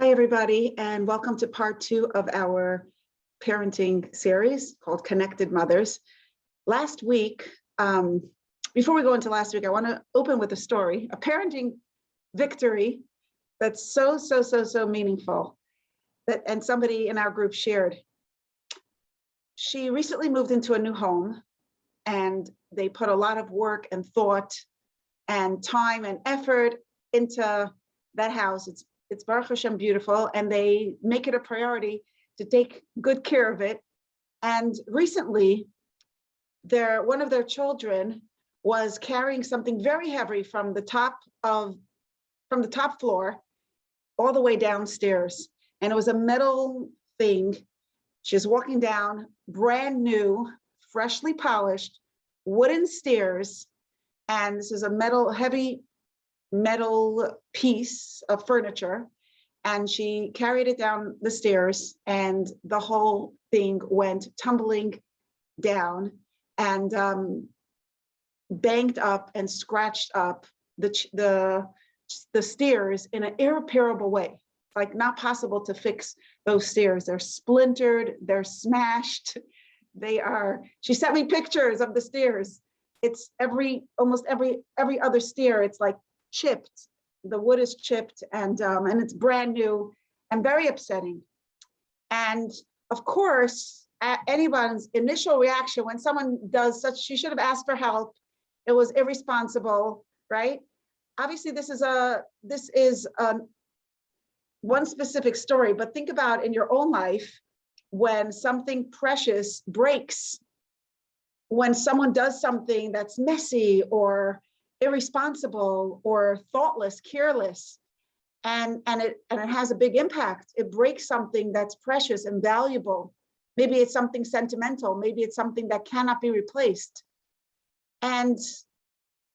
Hi, everybody, and welcome to part 2 of our parenting series called Connected Mothers. Last week, before we go into last week, I want to open with a story, a parenting victory that's so meaningful and somebody in our group shared. She recently moved into a new home, and they put a lot of work and thought and time and effort into that house. It's Baruch Hashem beautiful, and they make it a priority to take good care of it. And recently, one of their children was carrying something very heavy from the top floor all the way downstairs. And it was a metal thing. She was walking down brand new, freshly polished wooden stairs. And this is a heavy metal piece of furniture, and she carried it down the stairs, and the whole thing went tumbling down and banged up and scratched up the stairs in an irreparable way. Like, not possible to fix those stairs. They're splintered, they're smashed, she sent me pictures of the stairs. It's almost every other stair, it's like chipped. The wood is chipped, and it's brand new and very upsetting. And of course, anyone's initial reaction when someone does such, she should have asked for help. It was irresponsible, right? Obviously, this is one specific story, but think about in your own life when something precious breaks, when someone does something that's messy or irresponsible or thoughtless, careless, and it has a big impact. It breaks something that's precious and valuable. Maybe it's something sentimental. Maybe it's something that cannot be replaced. And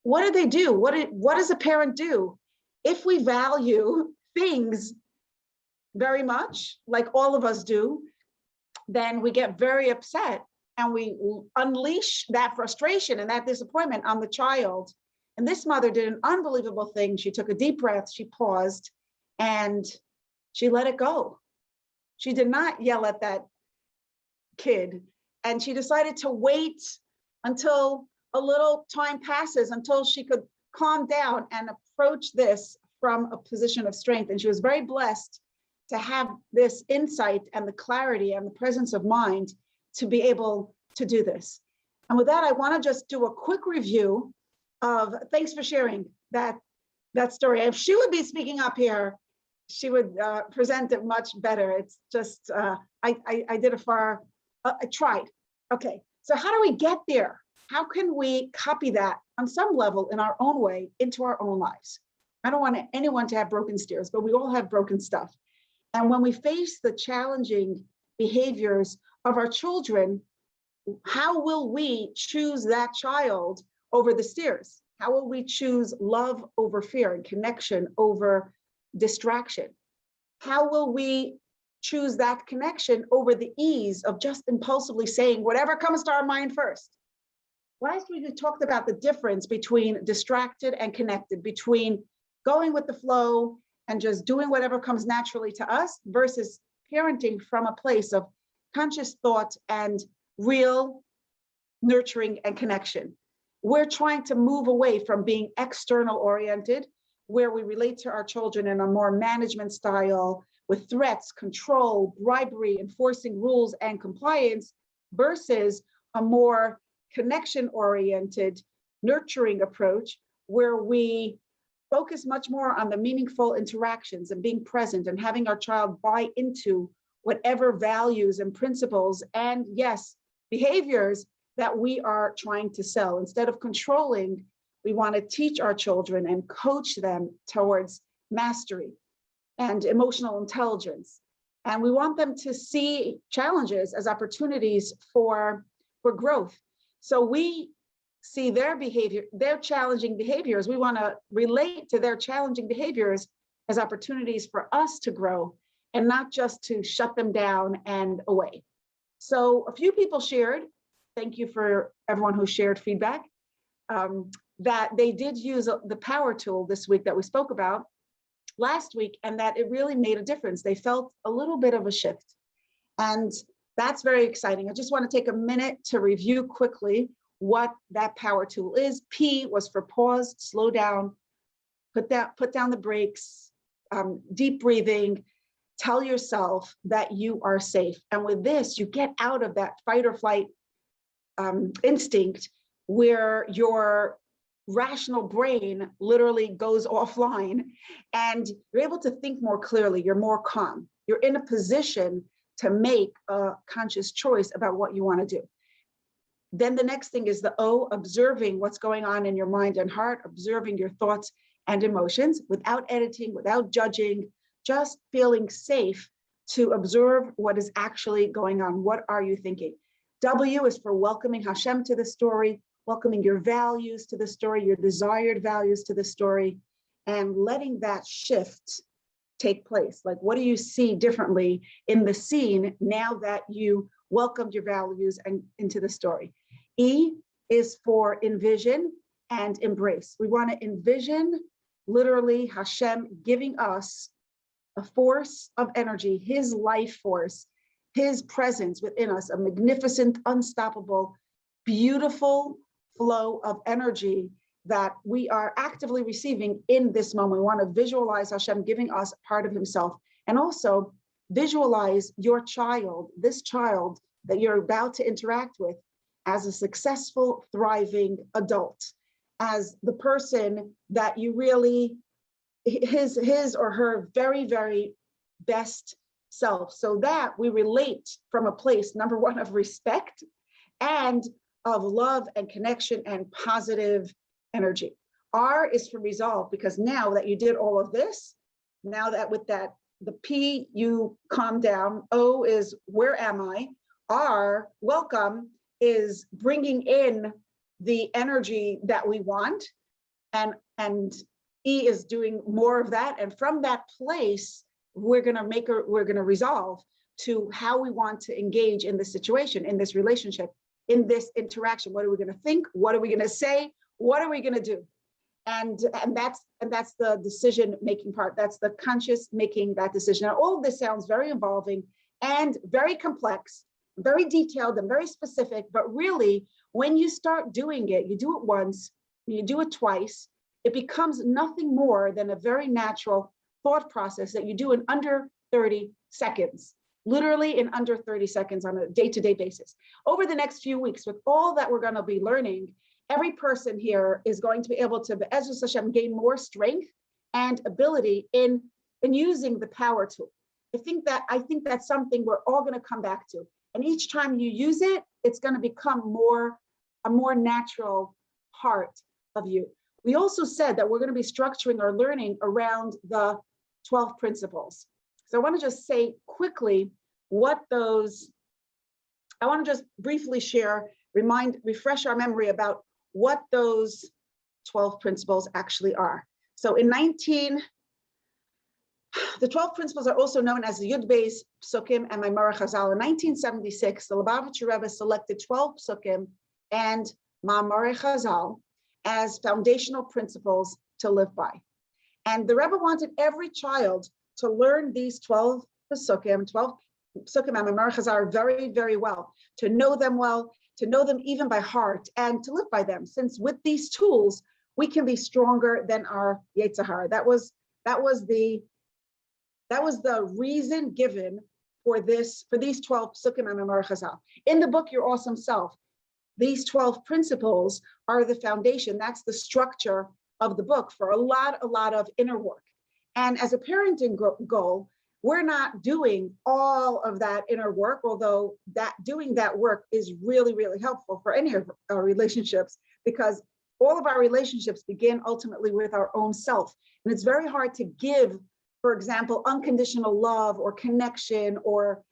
what do they do? What does a parent do? If we value things very much, like all of us do, then we get very upset and we unleash that frustration and that disappointment on the child. And this mother did an unbelievable thing. She took a deep breath, she paused, and she let it go. She did not yell at that kid, and she decided to wait until a little time passes, until she could calm down and approach this from a position of strength. And she was very blessed to have this insight and the clarity and the presence of mind to be able to do this. And with that, I want to just do a quick review of, thanks for sharing that story. If she would be speaking up here, she would present it much better. It's just, I tried. Okay, so how do we get there? How can we copy that on some level in our own way into our own lives? I don't want anyone to have broken stairs, but we all have broken stuff. And when we face the challenging behaviors of our children, how will we choose that child over the stairs? How will we choose love over fear and connection over distraction? How will we choose that connection over the ease of just impulsively saying whatever comes to our mind first? Last week, we talked about the difference between distracted and connected, between going with the flow and just doing whatever comes naturally to us versus parenting from a place of conscious thought and real nurturing and connection. We're trying to move away from being external oriented, where we relate to our children in a more management style with threats, control, bribery, enforcing rules and compliance, versus a more connection oriented, nurturing approach where we focus much more on the meaningful interactions and being present and having our child buy into whatever values and principles and, yes, behaviors that we are trying to sell. Instead of controlling, we want to teach our children and coach them towards mastery and emotional intelligence. And we want them to see challenges as opportunities for growth. So we see their behavior, their challenging behaviors. We want to relate to their challenging behaviors as opportunities for us to grow and not just to shut them down and away. So a few people shared, thank you for everyone who shared feedback, that they did use the power tool this week that we spoke about. last week, and that it really made a difference. They felt a little bit of a shift. And that's very exciting. I just want to take a minute to review quickly what that power tool is. P was for pause, slow down, put down the brakes, deep breathing, tell yourself that you are safe. And with this, you get out of that fight or flight instinct where your rational brain literally goes offline and you're able to think more clearly, you're more calm. You're in a position to make a conscious choice about what you want to do. Then the next thing is the O, observing what's going on in your mind and heart, observing your thoughts and emotions without editing, without judging, just feeling safe to observe what is actually going on. What are you thinking? W is for welcoming Hashem to the story, welcoming your values to the story, your desired values to the story, and letting that shift take place. Like, what do you see differently in the scene now that you welcomed your values and into the story? E is for envision and embrace. We want to envision literally Hashem giving us a force of energy, his life force, his presence within us, a magnificent, unstoppable, beautiful flow of energy that we are actively receiving in this moment. We want to visualize Hashem giving us part of himself, and also visualize your child, this child that you're about to interact with, as a successful, thriving adult, as the person that you really, his or her very, very best self, so that we relate from a place, number one, of respect and of love and connection and positive energy. R is for resolve, because now that you did all of this, now that with that, the P, you calm down. O is where am I? R, welcome, is bringing in the energy that we want. And E is doing more of that. And from that place, we're gonna resolve to how we want to engage in this situation, in this relationship, in this interaction. What are we gonna think? What are we gonna say? What are we gonna do? And that's the decision-making part. That's the conscious making that decision. Now, all of this sounds very involving and very complex, very detailed and very specific, but really, when you start doing it, you do it once, you do it twice, it becomes nothing more than a very natural thought process that you do in under 30 seconds, literally in under 30 seconds on a day-to-day basis. Over the next few weeks, with all that we're gonna be learning, every person here is going to be able to, Be'ezus Hashem, gain more strength and ability in using the power tool. I think that's something we're all gonna come back to. And each time you use it, it's gonna become a more natural part of you. We also said that we're gonna be structuring our learning around the 12 principles. So I wanna just say quickly what those, I wanna just briefly share, refresh our memory about what those 12 principles actually are. So the 12 principles are also known as the Yud Beis Psukim and Maimar Chazal. In 1976, the Lubavitcher Rebbe selected 12 Psukim and Maimar Chazal as foundational principles to live by. And the Rebbe wanted every child to learn these 12 Psukim, 12 Psukim and Maimar Chazal very, very well, to know them well, to know them even by heart, and to live by them. Since with these tools, we can be stronger than our Yetzer Hara. That was the reason given for these 12 Psukim and Maimar Chazal. In the book, Your Awesome Self, these 12 principles are the foundation. That's the structure of the book for a lot of inner work. And as a parenting goal, we're not doing all of that inner work, although doing that work is really, really helpful for any of our relationships, because all of our relationships begin ultimately with our own self. And it's very hard to give, for example, unconditional love or connection, or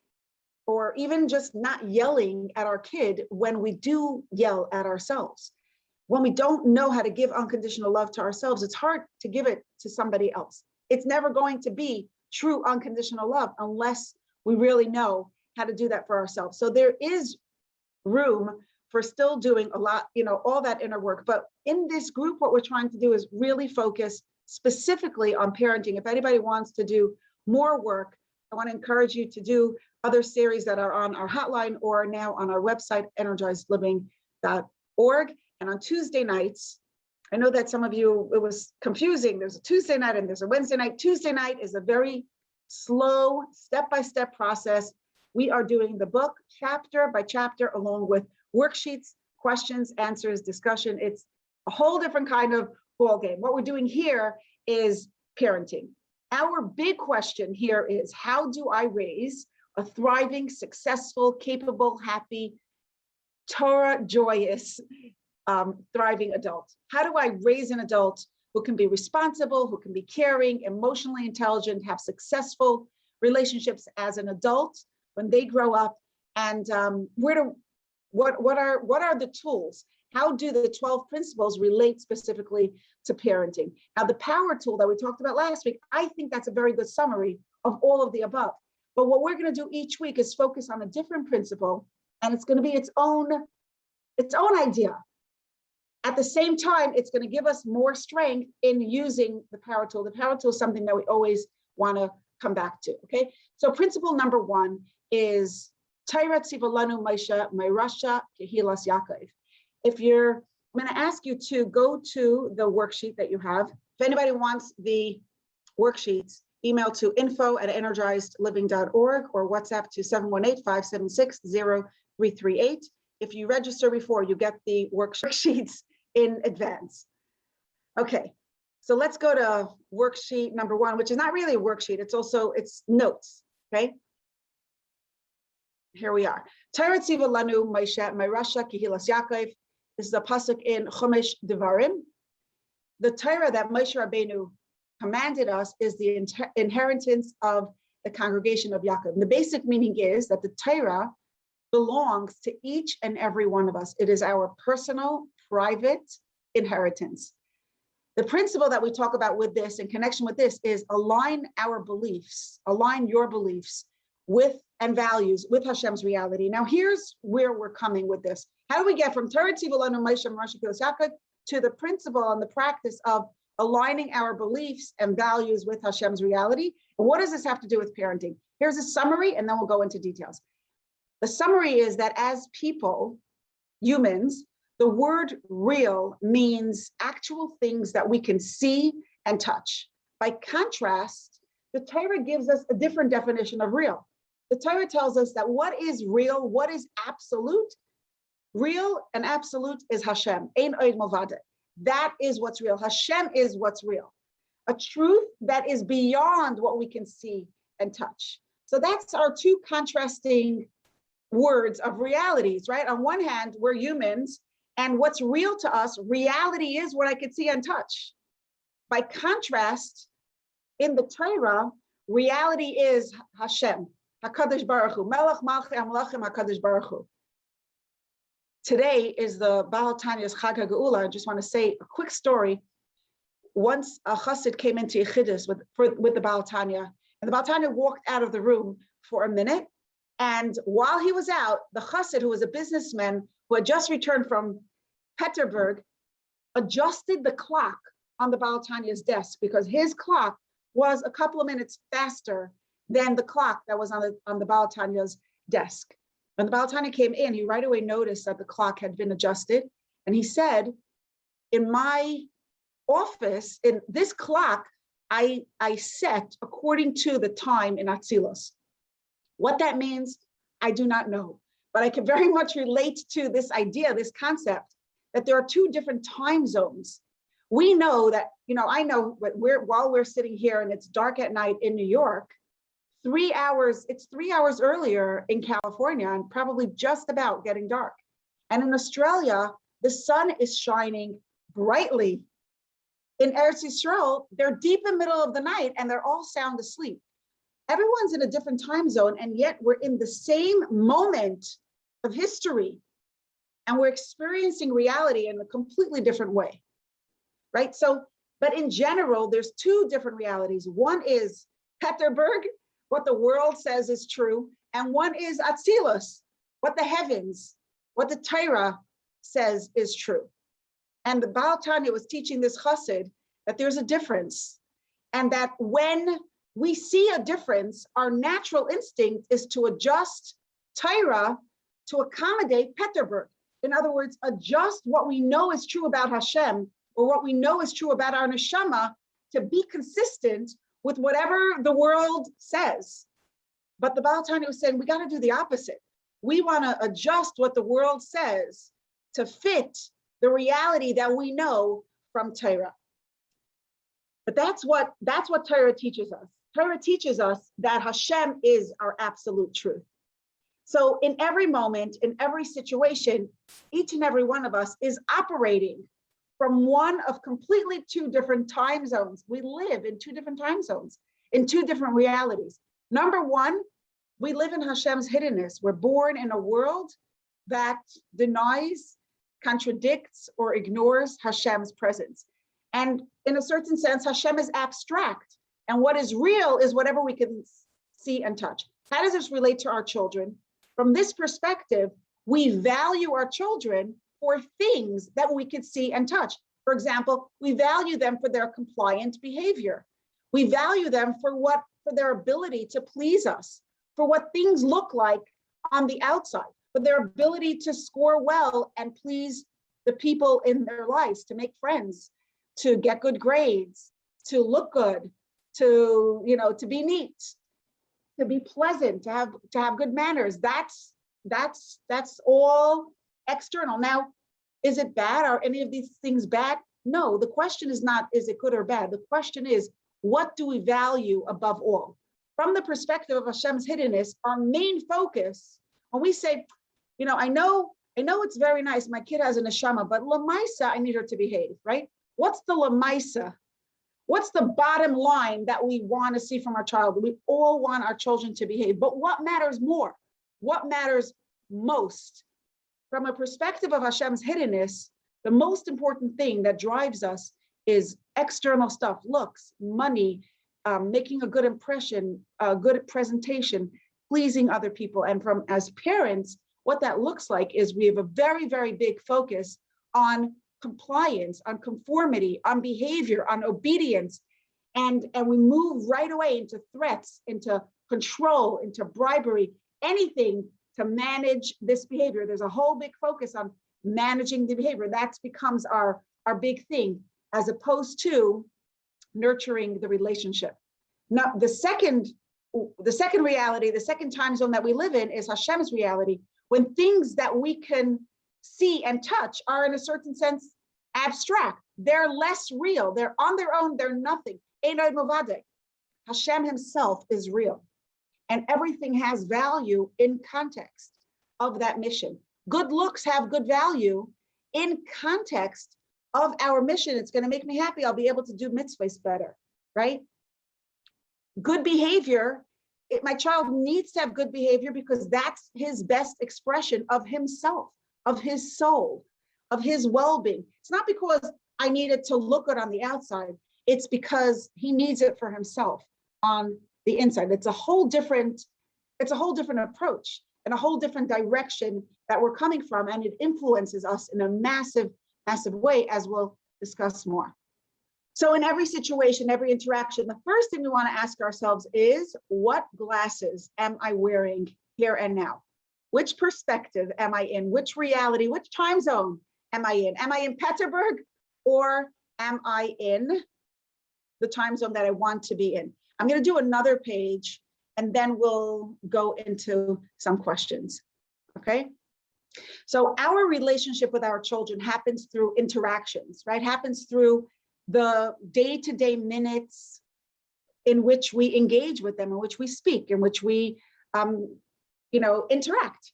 even just not yelling at our kid when we do yell at ourselves. When we don't know how to give unconditional love to ourselves, it's hard to give it to somebody else. It's never going to be true unconditional love unless we really know how to do that for ourselves. So there is room for still doing a lot, all that inner work. But in this group, what we're trying to do is really focus specifically on parenting. If anybody wants to do more work, I want to encourage you to do other series that are on our hotline or now on our website, energizedliving.org. And on Tuesday nights, I know that some of you, it was confusing. There's a Tuesday night and there's a Wednesday night. Tuesday night is a very slow, step-by-step process. We are doing the book chapter by chapter, along with worksheets, questions, answers, discussion. It's a whole different kind of ball game. What we're doing here is parenting. Our big question here is, how do I raise a thriving, successful, capable, happy, Torah joyous, thriving adult? How do I raise an adult who can be responsible, who can be caring, emotionally intelligent, have successful relationships as an adult when they grow up? And what are the tools? How do the 12 principles relate specifically to parenting? Now, the power tool that we talked about last week, I think that's a very good summary of all of the above. But what we're going to do each week is focus on a different principle, and it's going to be its own idea. At the same time, it's going to give us more strength in using the power tool. The power tool is something that we always want to come back to. Okay, so principle number 1 is Torah tziva lanu Moshe Meirasha Kehilas Yaakov. I'm going to ask you to go to the worksheet that you have. If anybody wants the worksheets, email to info@energizedliving.org or WhatsApp to 718-576-0338. If you register before, you get the worksheets in advance. Okay, so let's go to worksheet number 1, which is not really a worksheet. It's notes, okay? Here we are. Torah tziva lanu Moshe Meirasha Kehilas Yaakov. This is a pasuk in Chumash Devarim. The Torah that Moshe Rabbeinu commanded us is the inheritance of the congregation of Yaakov. And the basic meaning is that the Torah belongs to each and every one of us. It is our personal, private inheritance. The principle that we talk about with this, in connection with this, is align our beliefs, align your beliefs with and values with Hashem's reality. Now, here's where we're coming with this. How do we get from Torah tziva lanu Moshe Meirasha Kehilas Yaakov to the principle and the practice of aligning our beliefs and values with Hashem's reality? And what does this have to do with parenting? Here's a summary, and then we'll go into details. The summary is that as people, humans, the word real means actual things that we can see and touch. By contrast, the Torah gives us a different definition of real. The Torah tells us that what is real, what is absolute, real and absolute is Hashem. Ein od milvado. That is what's real. Hashem is what's real. A truth that is beyond what we can see and touch. So that's our two contrasting words of realities, right? On one hand, we're humans, and what's real to us, reality is what I can see and touch. By contrast, in the Torah, reality is Hashem, HaKadosh Baruch Hu, Melech Malchei HaMelachim HaKadosh Baruch Hu. Today is the Baal Tanya's Chag HaGeula. I just want to say a quick story. Once a chassid came into Yechidus with the Baal Tanya, and the Baal Tanya walked out of the room for a minute. And while he was out, the chassid, who was a businessman who had just returned from Petersburg, adjusted the clock on the Baal Tanya's desk because his clock was a couple of minutes faster than the clock that was on the Baal Tanya's desk. When the Baal Tanya came in, he right away noticed that the clock had been adjusted. And he said, in my office, in this clock, I set according to the time in Atzilus. What that means, I do not know. But I can very much relate to this idea, this concept, that there are two different time zones. We know that, I know while we're sitting here and it's dark at night in New York, it's 3 hours earlier in California and probably just about getting dark. And in Australia, the sun is shining brightly. In Eretz Yisrael, they're deep in the middle of the night and they're all sound asleep. Everyone's in a different time zone, and yet we're in the same moment of history and we're experiencing reality in a completely different way, right? So, but in general, there's two different realities. One is Petersburg, what the world says is true, and one is Atzilus, what the heavens, what the Torah says is true. And the Baal Tanya was teaching this chassid that there's a difference, and that when we see a difference, our natural instinct is to adjust Torah to accommodate Peterburg. In other words, adjust what we know is true about Hashem, or what we know is true about our neshama, to be consistent with whatever the world says. But the Baal Tanya was saying, we got to do the opposite. We want to adjust what the world says to fit the reality that we know from Torah. But that's what Torah teaches us. Torah teaches us that Hashem is our absolute truth. So in every moment, in every situation, each and every one of us is operating from one of completely two different time zones. We live in two different time zones, in two different realities. Number one, we live in Hashem's hiddenness. We're born in a world that denies, contradicts, or ignores Hashem's presence. And in a certain sense, Hashem is abstract. And what is real is whatever we can see and touch. How does this relate to our children? From this perspective, we value our children for things that we can see and touch. For example, we value them for their compliant behavior. We value them for their ability to please us, for what things look like on the outside, for their ability to score well and please the people in their lives, to make friends, to get good grades, to look good, to be neat, to be pleasant, to have good manners. That's all external. Now, is it bad? Are any of these things bad? No, the question is not, is it good or bad? The question is, what do we value above all? From the perspective of Hashem's hiddenness, our main focus, when we say, I know it's very nice, my kid has a neshama, but lamaisa, I need her to behave, right? What's the lamaisa? What's the bottom line that we want to see from our child? We all want our children to behave, but what matters more? What matters most? From a perspective of Hashem's hiddenness, the most important thing that drives us is external stuff, looks, money, making a good impression, a good presentation, pleasing other people. And as parents, what that looks like is we have a very, very big focus on compliance, on conformity, on behavior, on obedience. And we move right away into threats, into control, into bribery, anything to manage this behavior. There's a whole big focus on managing the behavior. That becomes our big thing, as opposed to nurturing the relationship. Now, the second reality, the second time zone that we live in is Hashem's reality, when things that we can see and touch are in a certain sense abstract. They're less real. They're on their own. They're nothing. Einod Movadek. Hashem himself is real. And everything has value in context of that mission. Good looks have good value in context of our mission. It's going to make me happy. I'll be able to do mitzvahs better, right? Good behavior, my child needs to have good behavior because that's his best expression of himself, of his soul, of his well-being. It's not because I need it to look good on the outside. It's because he needs it for himself on the inside. It's a whole different approach and a whole different direction that we're coming from, and it influences us in a massive, massive way, as we'll discuss more. So in every situation, every interaction, the first thing we want to ask ourselves is, what glasses am I wearing here and now? Which perspective am I in? Which reality, which time zone am I in? Am I in Peterburg, or am I in the time zone that I want to be in? I'm going to do another page, and then we'll go into some questions, okay? So our relationship with our children happens through interactions, right? Happens through the day-to-day minutes in which we engage with them, in which we speak, in which we, interact,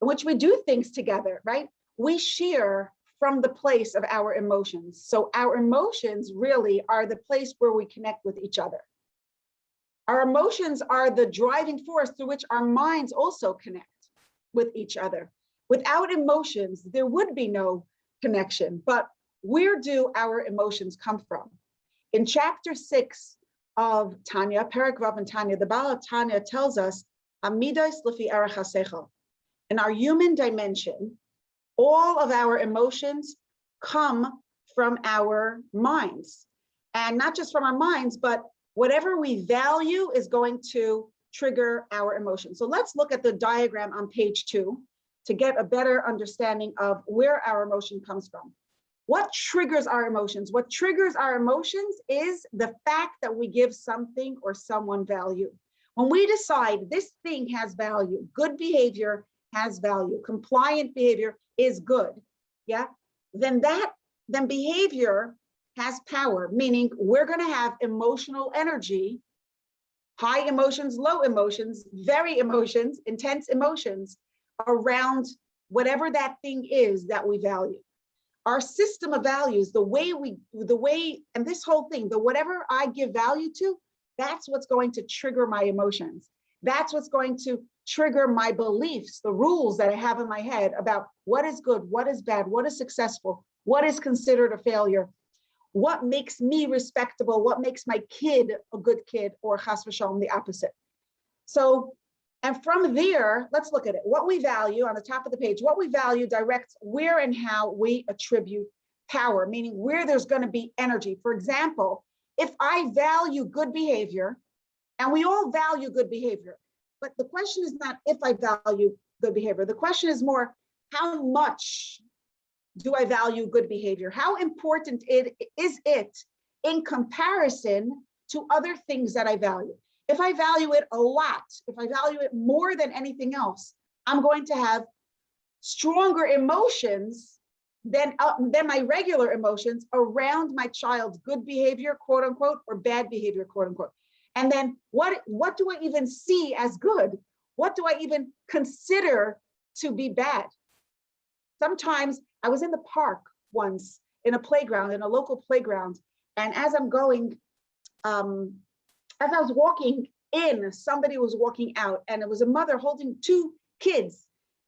in which we do things together, right? We share from the place of our emotions. So our emotions really are the place where we connect with each other. Our emotions are the driving force through which our minds also connect with each other. Without emotions, there would be no connection. But where do our emotions come from? In chapter 6 of Tanya, Perek Vav in Tanya, the Baal Tanya tells us, Amidas lefi arach hasechel. In our human dimension, all of our emotions come from our minds. And not just from our minds, but whatever we value is going to trigger our emotions. So let's look at the diagram on page 2 to get a better understanding of where our emotion comes from. What triggers our emotions? What triggers our emotions is the fact that we give something or someone value. When we decide this thing has value, good behavior has value, compliant behavior is good, yeah, then behavior has power, meaning we're going to have emotional energy, high emotions, low emotions, very emotions, intense emotions around whatever that thing is that we value. Our system of values, and this whole thing, whatever I give value to, that's what's going to trigger my emotions. That's what's going to trigger my beliefs, the rules that I have in my head about what is good, what is bad, what is successful, what is considered a failure, what makes me respectable, what makes my kid a good kid, or chas v'shalom, the opposite. So, and from there, let's look at it. What we value on the top of the page, what we value directs where and how we attribute power, meaning where there's going to be energy. For example, if I value good behavior, and we all value good behavior, but the question is not if I value good behavior. The question is more, how much do I value good behavior? How important is it in comparison to other things that I value? If I value it a lot, if I value it more than anything else, I'm going to have stronger emotions than my regular emotions around my child's good behavior, quote unquote, or bad behavior, quote unquote. And then what do I even see as good? What do I even consider to be bad? Sometimes I was in the park once, in a playground, in a local playground, and as I'm going, as I was walking in, somebody was walking out, and it was a mother holding 2 kids.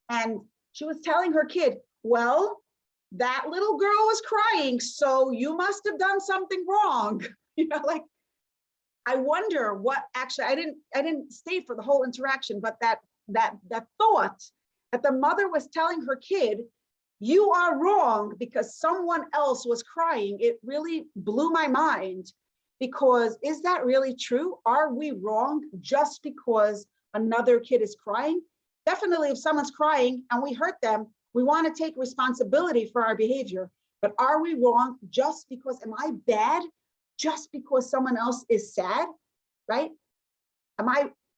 And she was telling her kid, well, that little girl was crying, so you must have done something wrong. Like, I wonder what actually, I didn't stay for the whole interaction, but that thought that the mother was telling her kid, you are wrong because someone else was crying, it really blew my mind. Because is that really true? Are we wrong just because another kid is crying? Definitely, if someone's crying and we hurt them, we want to take responsibility for our behavior. But are we wrong just because, am I bad just because someone else is sad, right?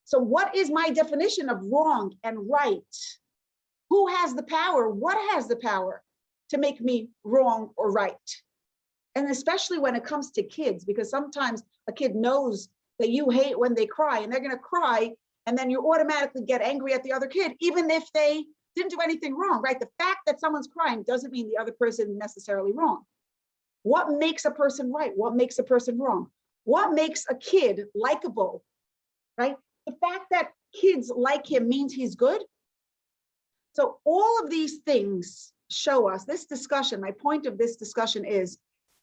So what is my definition of wrong and right? Who has the power? What has the power to make me wrong or right? And especially when it comes to kids, because sometimes a kid knows that you hate when they cry and they're going to cry, and then you automatically get angry at the other kid, even if they didn't do anything wrong, right? The fact that someone's crying doesn't mean the other person is necessarily wrong. What makes a person right? What makes a person wrong? What makes a kid likable, right? The fact that kids like him means he's good. So all of these things show us this discussion. My point of this discussion is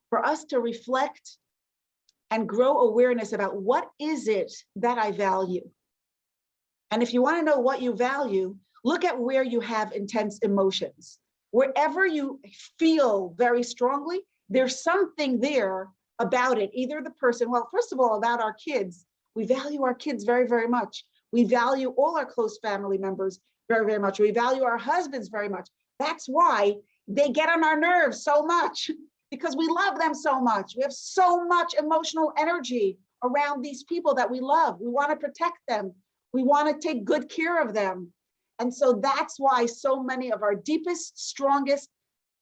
for us to reflect and grow awareness about what is it that I value. And if you want to know what you value, look at where you have intense emotions. Wherever you feel very strongly, there's something there about it, either the person, well, first of all, about our kids. We value our kids very, very much. We value all our close family members very, very much. We value our husbands very much. That's why they get on our nerves so much, because we love them so much. We have so much emotional energy around these people that we love. We want to protect them. We want to take good care of them. And so that's why so many of our deepest, strongest,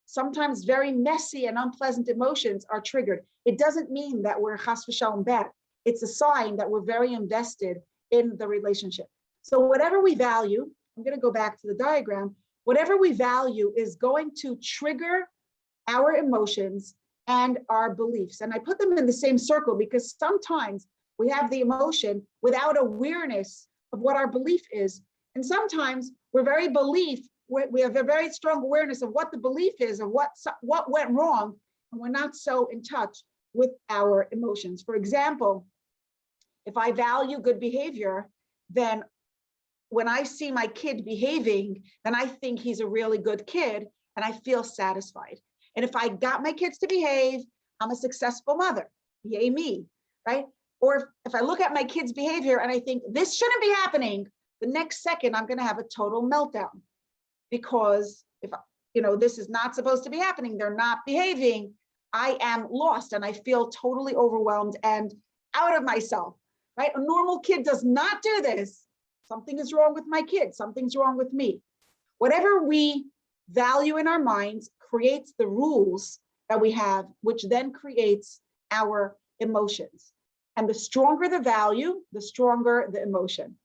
sometimes very messy and unpleasant emotions are triggered. It doesn't mean that we're chas v'shalom bad. It's a sign that we're very invested in the relationship. So whatever we value, I'm going to go back to the diagram, whatever we value is going to trigger our emotions and our beliefs. And I put them in the same circle because sometimes we have the emotion without awareness of what our belief is. And sometimes we have a very strong awareness of what the belief is and what went wrong, and we're not so in touch with our emotions. For example, if I value good behavior, then when I see my kid behaving, then I think he's a really good kid and I feel satisfied. And if I got my kids to behave, I'm a successful mother. yay me, right? Or if I look at my kid's behavior and I think this shouldn't be happening, the next second I'm going to have a total meltdown because if this is not supposed to be happening, they're not behaving, I am lost and I feel totally overwhelmed and out of myself, right? A normal kid does not do this. Something is wrong with my kid. Something's wrong with me. Whatever we value in our minds creates the rules that we have, which then creates our emotions. And the stronger the value, the stronger the emotion.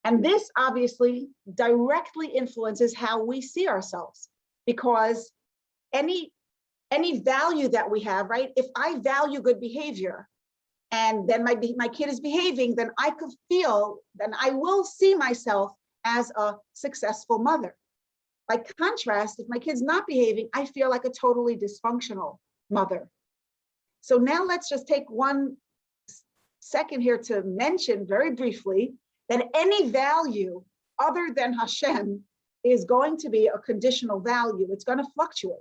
And this obviously directly influences how we see ourselves, because any value that we have, right? If I value good behavior and then my kid is behaving, then I will see myself as a successful mother. By contrast, if my kid's not behaving, I feel like a totally dysfunctional mother. So now let's just take 1 second here to mention very briefly that any value other than Hashem is going to be a conditional value. It's going to fluctuate.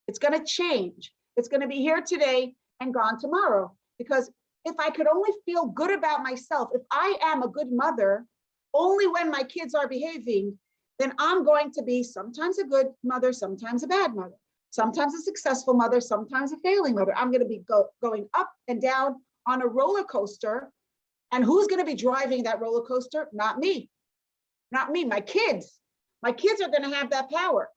It's going to change. It's going to be here today and gone tomorrow. Because if I could only feel good about myself, if I am a good mother, only when my kids are behaving, then I'm going to be sometimes a good mother, sometimes a bad mother, sometimes a successful mother, sometimes a failing mother. I'm going to be going up and down on a roller coaster. And who's going to be driving that roller coaster? Not me. Not me, my kids. My kids are going to have that power.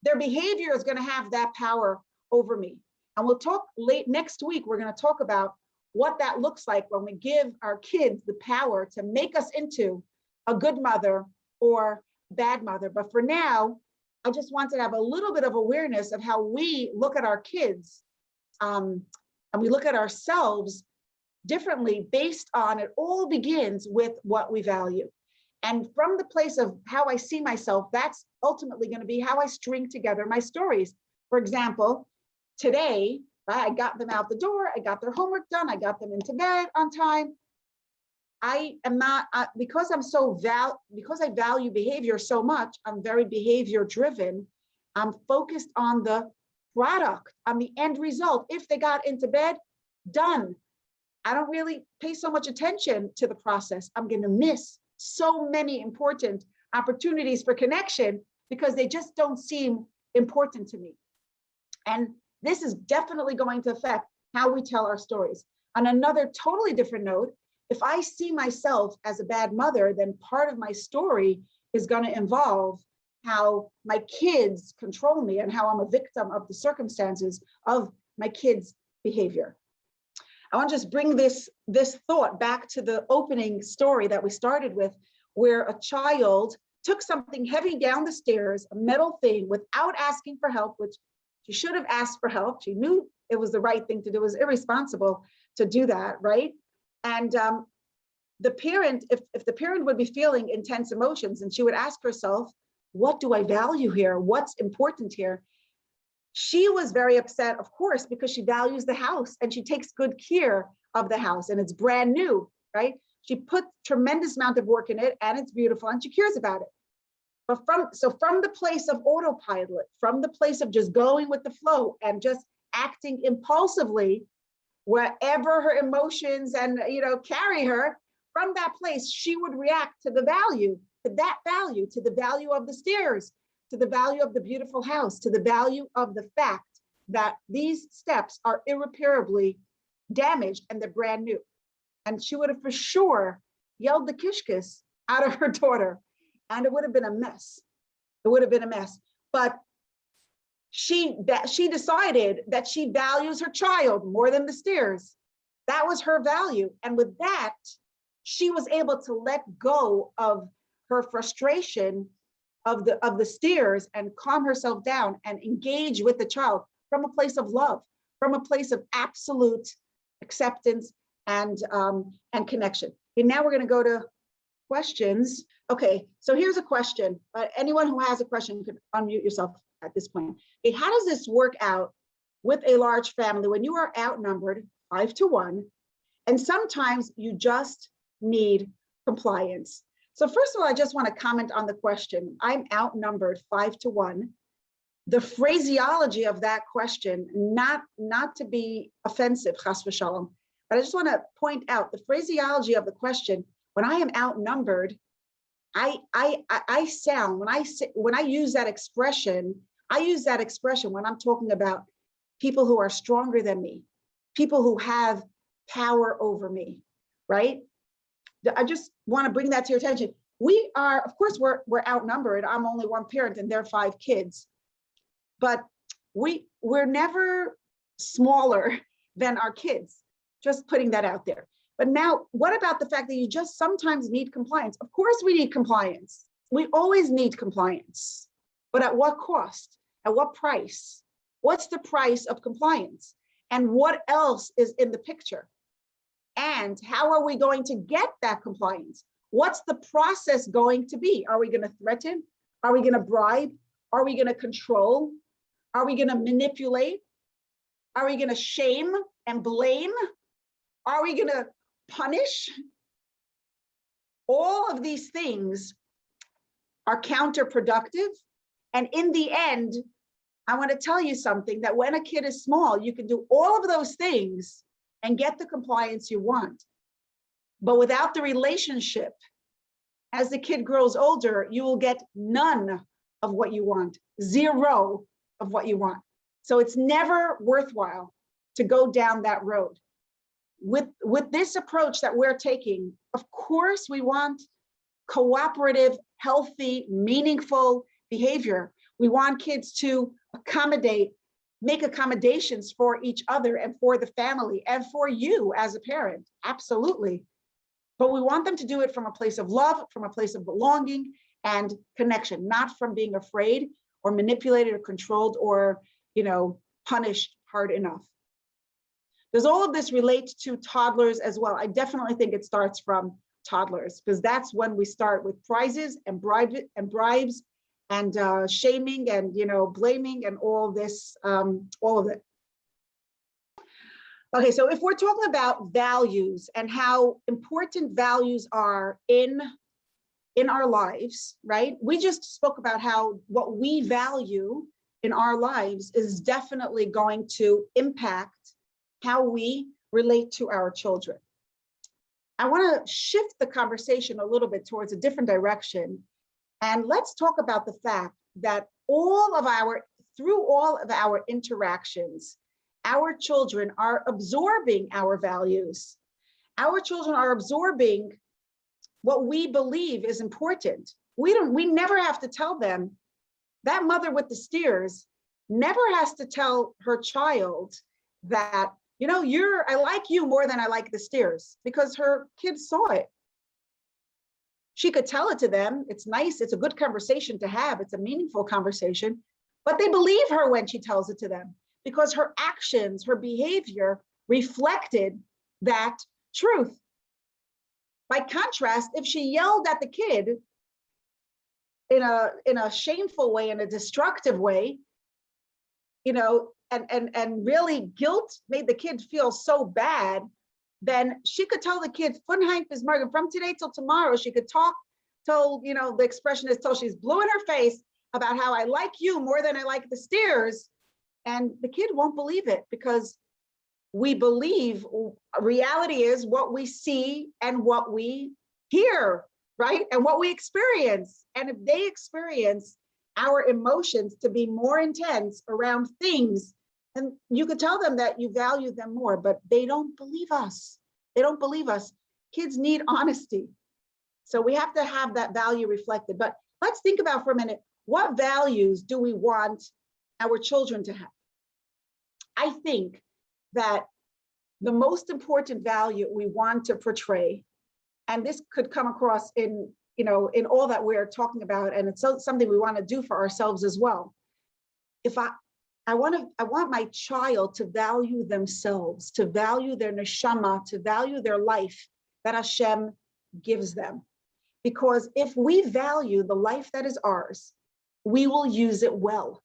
Their behavior is going to have that power over me. And we'll talk next week. We're going to talk about what that looks like when we give our kids the power to make us into a good mother or bad mother. But for now, I just wanted to have a little bit of awareness of how we look at our kids and we look at ourselves differently based on, it all begins with what we value. And from the place of how I see myself, that's ultimately going to be how I string together my stories. For example, today, I got them out the door, I got their homework done, I got them into bed on time. I am not, because I value behavior so much, I'm very behavior driven. I'm focused on the product, on the end result. If they got into bed, done. I don't really pay so much attention to the process. I'm going to miss so many important opportunities for connection because they just don't seem important to me. And this is definitely going to affect how we tell our stories. On another totally different note, if I see myself as a bad mother, then part of my story is going to involve how my kids control me and how I'm a victim of the circumstances of my kids' behavior. I want to just bring this thought back to the opening story that we started with, where a child took something heavy down the stairs, a metal thing, without asking for help, which she should have asked for help. She knew it was the right thing to do. It was irresponsible to do that, right? And the parent, if the parent would be feeling intense emotions, and she would ask herself, what do I value here? What's important here? She was very upset, of course, because she values the house and she takes good care of the house and it's brand new, right? She put tremendous amount of work in it and it's beautiful and she cares about it. But from the place of autopilot, from the place of just going with the flow and just acting impulsively, wherever her emotions and carry her, from that place, she would react to the value, to the value of the stairs, to the value of the beautiful house, to the value of the fact that these steps are irreparably damaged and they're brand new. And she would have for sure yelled the kishkis out of her daughter, and it would have been a mess. It would have been a mess. But she decided that she values her child more than the stairs. That was her value. And with that, she was able to let go of her frustration of the stairs and calm herself down and engage with the child from a place of love, from a place of absolute acceptance and connection. And now we're going to go to questions. Okay, so here's a question. Anyone who has a question can unmute yourself at this point. Okay, how does this work out with a large family when you are outnumbered 5-1, and sometimes you just need compliance? So first of all, I just want to comment on the question. I'm outnumbered 5-1. the phraseology of that question, not to be offensive, chas v'shalom, but I just want to point out the phraseology of the question. When I am outnumbered, I sound, when I use that expression, I use that expression when I'm talking about people who are stronger than me, people who have power over me, right? I just want to bring that to your attention. We are, of course, we're outnumbered. I'm only one parent and they're 5 kids, but we're never smaller than our kids. Just putting that out there. But now, what about the fact that you just sometimes need compliance? Of course we need compliance. We always need compliance. But at what cost? At what price? What's the price of compliance? And what else is in the picture? And how are we going to get that compliance? What's the process going to be? Are we going to threaten? Are we going to bribe? Are we going to control? Are we going to manipulate? Are we going to shame and blame? Are we going to punish? All of these things are counterproductive. And in the end, I want to tell you something, that when a kid is small, you can do all of those things and get the compliance you want. But without the relationship, as the kid grows older, you will get none of what you want, 0 of what you want. So it's never worthwhile to go down that road. With this approach that we're taking, of course, we want cooperative, healthy, meaningful behavior. We want kids to accommodate, make accommodations for each other and for the family and for you as a parent, absolutely. But we want them to do it from a place of love, from a place of belonging and connection, not from being afraid or manipulated or controlled or, punished hard enough. Does all of this relate to toddlers as well? I definitely think it starts from toddlers, because that's when we start with prizes and bribes and shaming and blaming and all this, all of it. Okay, so if we're talking about values and how important values are in our lives, right? We just spoke about how what we value in our lives is definitely going to impact how we relate to our children. I want to shift the conversation a little bit towards a different direction. And let's talk about the fact that through all of our interactions, our children are absorbing our values. Our children are absorbing what we believe is important. We never have to tell them. That mother with the steers never has to tell her child that, I like you more than I like the steers, because her kids saw it. She could tell it to them. It's nice. It's a good conversation to have. It's a meaningful conversation, but they believe her when she tells it to them, because her actions, her behavior reflected that truth. By contrast, if she yelled at the kid in a shameful way, in a destructive way, and really guilt made the kid feel so bad, then she could tell the kid, from today till tomorrow, she could talk till, the expression is till she's blue in her face about how I like you more than I like the steers. And the kid won't believe it, because we believe reality is what we see and what we hear, right? And what we experience. And if they experience our emotions to be more intense around things, and you could tell them that you value them more, but they don't believe us. They don't believe us. Kids need honesty. So we have to have that value reflected. But let's think about for a minute, what values do we want our children to have? I think that the most important value we want to portray, and this could come across in all that we're talking about, and it's something we want to do for ourselves as well. If I want my child to value themselves, to value their neshama, to value their life that Hashem gives them. Because if we value the life that is ours, we will use it well.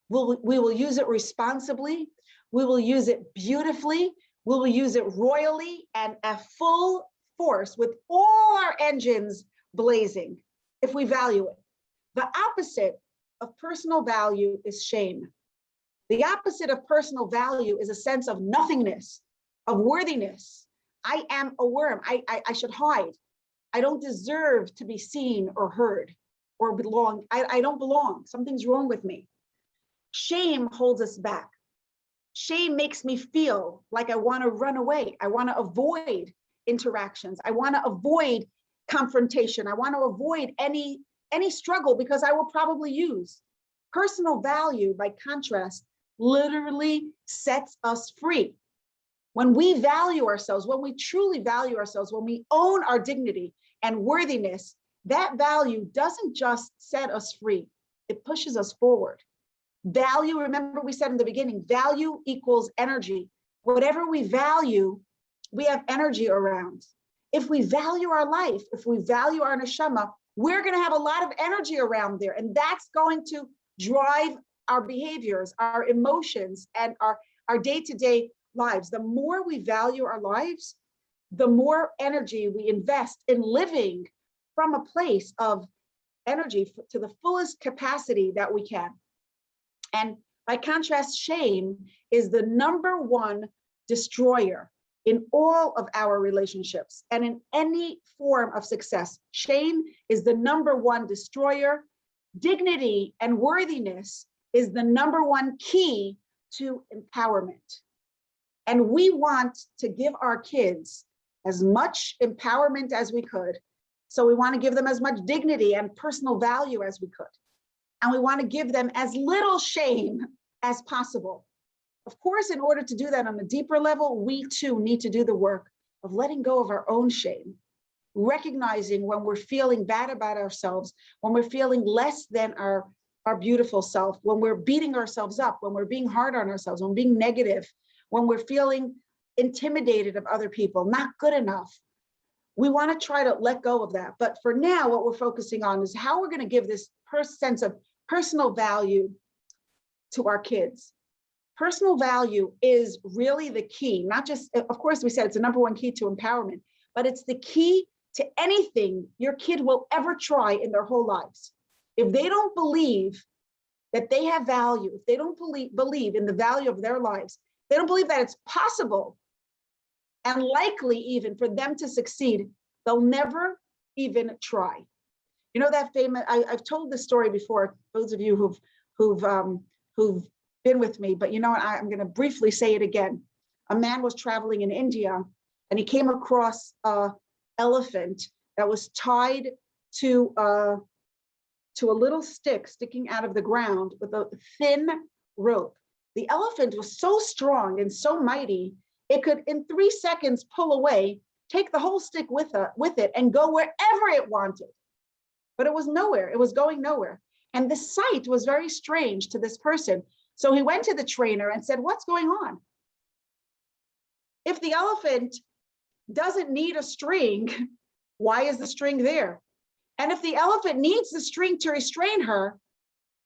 We will use it responsibly. We will use it beautifully. We will use it royally and at full force with all our engines blazing if we value it. The opposite of personal value is shame. The opposite of personal value is a sense of nothingness, of worthiness. I am a worm. I should hide. I don't deserve to be seen or heard or belong. I don't belong. Something's wrong with me. Shame holds us back. Shame makes me feel like I want to run away. I want to avoid interactions. I want to avoid confrontation. I want to avoid any struggle because I will probably use. Personal value, by contrast, literally sets us free. When we value ourselves, when we truly value ourselves, when we own our dignity and worthiness, that value doesn't just set us free, it pushes us forward. Value, remember we said in the beginning, value equals energy. Whatever we value, we have energy around. If we value our life, if we value our neshama, we're going to have a lot of energy around there. And that's going to drive our behaviors, our emotions, and our day-to-day lives. The more we value our lives, the more energy we invest in living from a place of energy to the fullest capacity that we can. And by contrast, shame is the number one destroyer in all of our relationships and in any form of success. Shame is the number one destroyer. Dignity and worthiness is the number one key to empowerment. And we want to give our kids as much empowerment as we could. So we want to give them as much dignity and personal value as we could. And we want to give them as little shame as possible. Of course, in order to do that on a deeper level, we too need to do the work of letting go of our own shame, recognizing when we're feeling bad about ourselves, when we're feeling less than our beautiful self, when we're beating ourselves up, when we're being hard on ourselves, when we're being negative, when we're feeling intimidated of other people, not good enough. We want to try to let go of that. But for now, what we're focusing on is how we're going to give this sense of personal value to our kids. Personal value is really the key, not just, of course, we said it's the number one key to empowerment, but it's the key to anything your kid will ever try in their whole lives. If they don't believe that they have value, if they don't believe in the value of their lives, they don't believe that it's possible and likely even for them to succeed, they'll never even try. You know that famous, I've told this story before, those of you who've been with me, but you know what, I'm going to briefly say it again. A man was traveling in India and he came across an elephant that was tied to a little stick sticking out of the ground with a thin rope. The elephant was so strong and so mighty, it could in 3 seconds pull away, take the whole stick with it and go wherever it wanted. But it was nowhere, it was going nowhere. And the sight was very strange to this person. So he went to the trainer and said, what's going on? If the elephant doesn't need a string, why is the string there? And if the elephant needs the string to restrain her,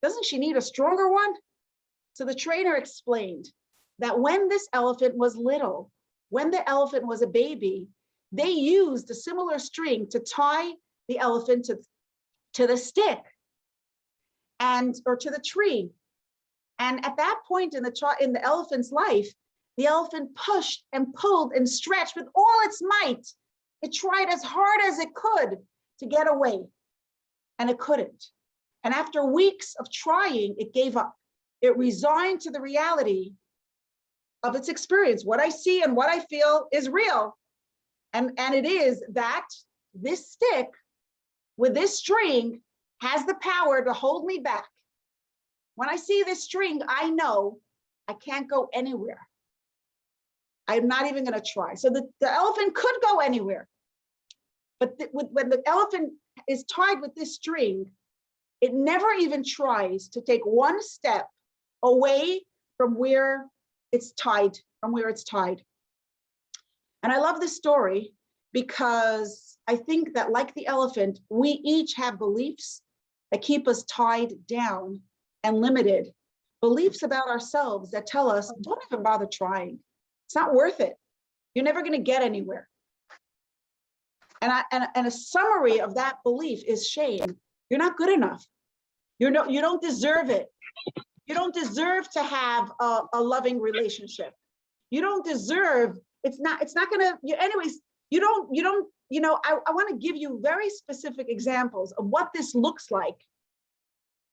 doesn't she need a stronger one? So the trainer explained that when this elephant was little, when the elephant was a baby, they used a similar string to tie the elephant to the stick or to the tree. And at that point in the elephant's life, the elephant pushed and pulled and stretched with all its might. It tried as hard as it could to get away, and it couldn't. And after weeks of trying, it gave up. It resigned to the reality of its experience. What I see and what I feel is real. And it is that this stick with this string has the power to hold me back. When I see this string, I know I can't go anywhere. I'm not even going to try. So the elephant could go anywhere. But when the elephant is tied with this string, it never even tries to take one step away from where it's tied, And I love this story because I think that like the elephant, we each have beliefs that keep us tied down and limited, beliefs about ourselves that tell us, don't even bother trying. It's not worth it. You're never going to get anywhere. And a summary of that belief is shame. You're not good enough. You don't deserve it. You don't deserve to have a loving relationship. You don't deserve, it's not gonna, anyways, you don't, I want to give you very specific examples of what this looks like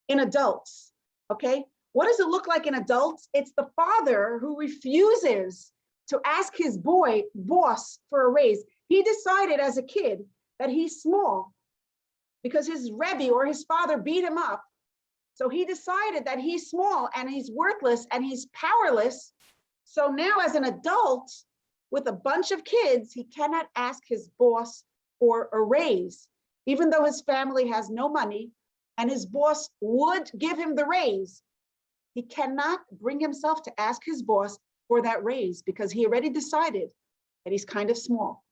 in adults, okay? What does it look like in adults? It's the father who refuses to ask his boss for a raise. He decided as a kid that he's small because his Rebbe or his father beat him up. So he decided that he's small and he's worthless and he's powerless. So now as an adult with a bunch of kids, he cannot ask his boss for a raise, even though his family has no money and his boss would give him the raise. He cannot bring himself to ask his boss for that raise because he already decided that he's kind of small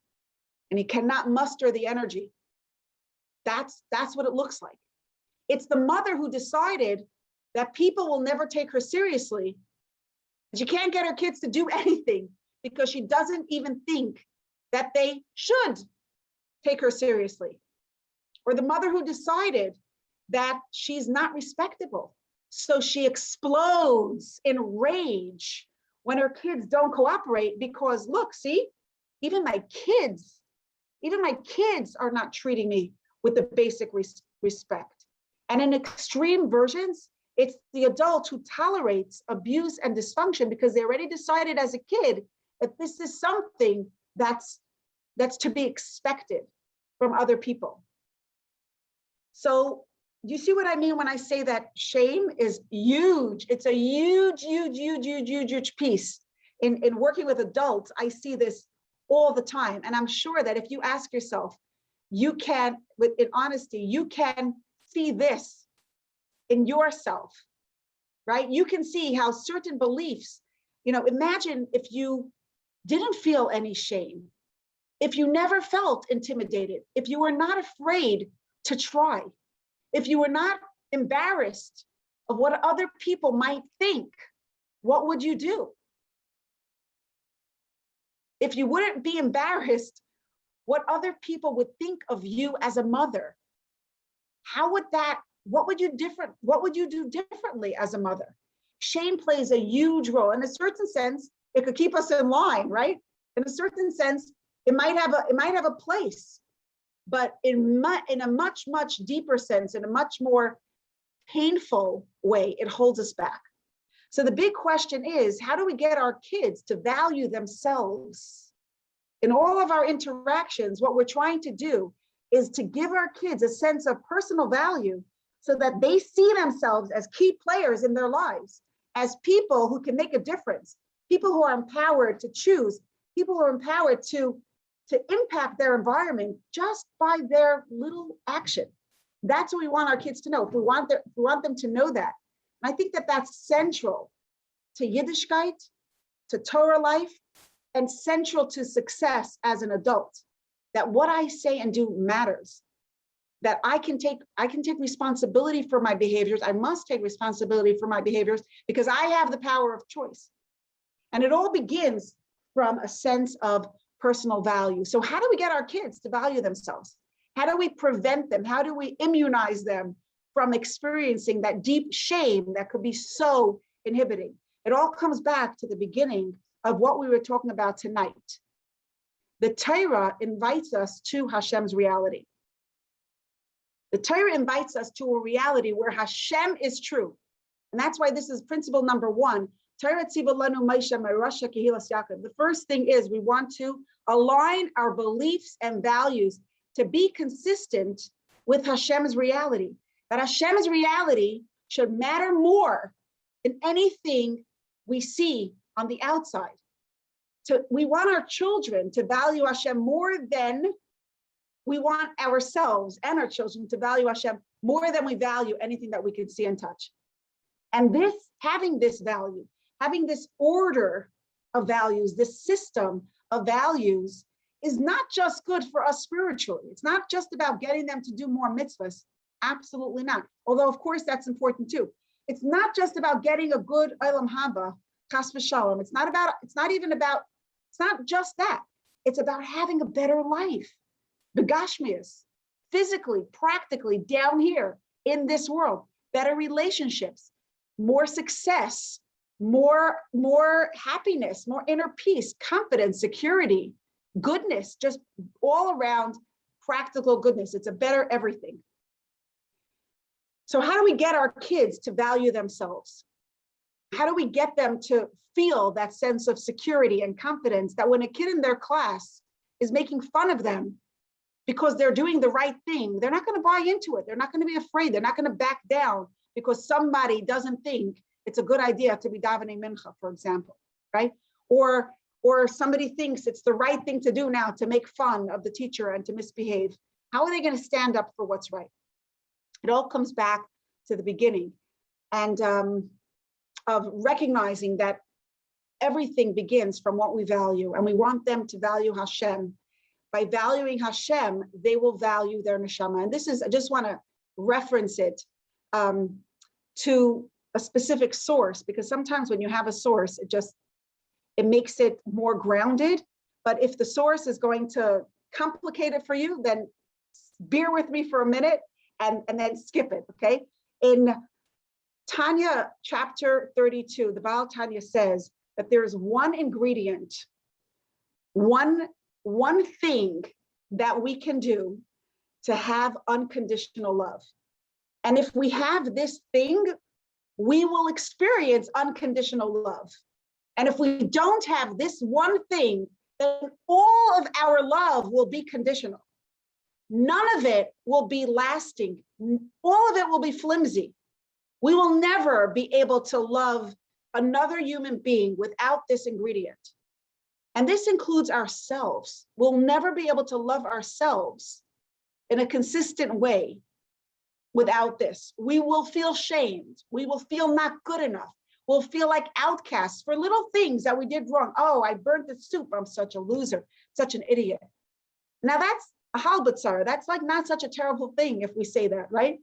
and he cannot muster the energy. That's what it looks like. It's the mother who decided that people will never take her seriously. She can't get her kids to do anything because she doesn't even think that they should take her seriously. Or the mother who decided that she's not respectable. So she explodes in rage when her kids don't cooperate because look, see, even my kids are not treating me with the basic respect. And in extreme versions, it's the adult who tolerates abuse and dysfunction because they already decided as a kid that this is something that's to be expected from other people. So you see what I mean when I say that shame is huge? It's a huge piece. In working with adults, I see this all the time. And I'm sure that if you ask yourself, you can, in honesty, you can see this in yourself, right? You can see how certain beliefs, imagine if you didn't feel any shame, if you never felt intimidated, if you were not afraid to try, if you were not embarrassed of what other people might think, what would you do? If you wouldn't be embarrassed what other people would think of you as a mother, what would you do differently as a mother? Shame plays a huge role. In a certain sense, it could keep us in line, right? In a certain sense, it might have a place, but in a much deeper sense, in a much more painful way, it holds us back. So the big question is, how do we get our kids to value themselves? In all of our interactions, what we're trying to do is to give our kids a sense of personal value so that they see themselves as key players in their lives, as people who can make a difference, people who are empowered to choose, people who are empowered to impact their environment just by their little action. That's what we want our kids to know. If we want them to know that. And I think that that's central to Yiddishkeit, to Torah life, and central to success as an adult, that what I say and do matters, that I can take responsibility for my behaviors. I must take responsibility for my behaviors because I have the power of choice. And it all begins from a sense of personal value. So how do we get our kids to value themselves? How do we prevent them? How do we immunize them from experiencing that deep shame that could be so inhibiting? It all comes back to the beginning of what we were talking about tonight. The Torah invites us to Hashem's reality. The Torah invites us to a reality where Hashem is true. And that's why this is principle number one. The first thing is we want to align our beliefs and values to be consistent with Hashem's reality. That Hashem's reality should matter more than anything we see on the outside. So we want our children to value Hashem more than we want ourselves and our children to value Hashem more than we value anything that we can see and touch. And having this value, having this order of values, this system of values is not just good for us spiritually. It's not just about getting them to do more mitzvahs. Absolutely not. Although, of course, that's important too. It's not just about getting a good olam haba, chas v'shalom. It's not just that. It's about having a better life. The gashmias, physically, practically, down here in this world. better relationships, more success, more happiness, more inner peace, confidence, security, goodness, just all around practical goodness. It's a better everything. So how do we get our kids to value themselves? How do we get them to feel that sense of security and confidence that when a kid in their class is making fun of them because they're doing the right thing, they're not going to buy into it. They're not going to be afraid. They're not going to back down because somebody doesn't think it's a good idea to be davening mincha, for example, right? Or somebody thinks it's the right thing to do now to make fun of the teacher and to misbehave. How are they going to stand up for what's right? It all comes back to the beginning and of recognizing that everything begins from what we value, and we want them to value Hashem. By valuing Hashem, they will value their neshama. And this is, I just want to reference it to a specific source, because sometimes when you have a source, it makes it more grounded. But if the source is going to complicate it for you, then bear with me for a minute and then skip it, okay? In Tanya chapter 32, the Baal Tanya says that there is one ingredient, one thing that we can do to have unconditional love. And if we have this thing, we will experience unconditional love. And if we don't have this one thing, then all of our love will be conditional. None of it will be lasting. All of it will be flimsy. We will never be able to love another human being without this ingredient. And this includes ourselves. We'll never be able to love ourselves in a consistent way without this. We will feel shamed. We will feel not good enough. We'll feel like outcasts for little things that we did wrong. Oh, I burnt the soup. I'm such a loser, such an idiot. Now that's a halbatzara. That's like not such a terrible thing if we say that, right?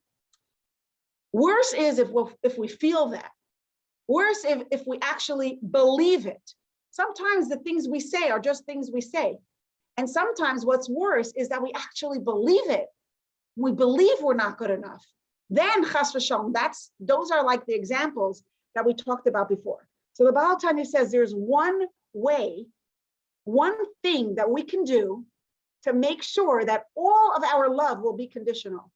Worse is if we feel that. Worse if we actually believe it. Sometimes the things we say are just things we say. And sometimes what's worse is that we actually believe it. We believe we're not good enough. Then chas v'shalom, those are like the examples that we talked about before. So the Baal Tanya says there's one way, one thing that we can do to make sure that all of our love will be conditional.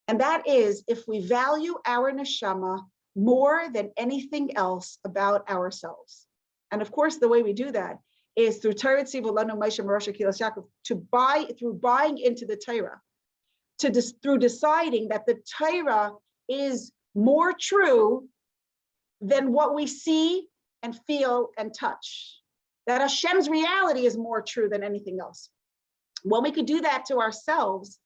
And that is if we value our neshama more than anything else about ourselves. And of course, the way we do that is through Torah Tzivu Lanu Moshe Moshe Kilas Yaakov, through buying into the Torah, through deciding that the Torah is more true than what we see and feel and touch. That Hashem's reality is more true than anything else. When we could do that to ourselves,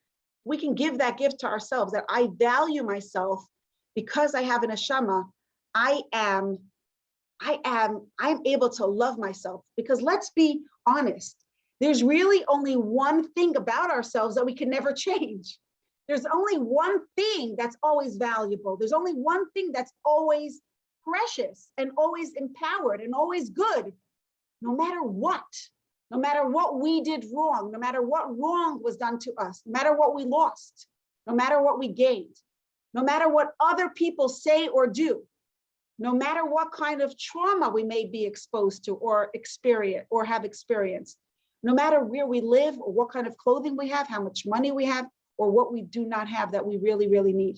we can give that gift to ourselves, that I value myself because I have an neshama. I'm able to love myself, because let's be honest, there's really only one thing about ourselves that we can never change. There's only one thing that's always valuable. There's only one thing that's always precious and always empowered and always good, no matter what we did wrong, no matter what wrong was done to us, no matter what we lost, no matter what we gained, no matter what other people say or do, no matter what kind of trauma we may be exposed to or experience or have experienced, no matter where we live or what kind of clothing we have, how much money we have, or what we do not have that we really, really need.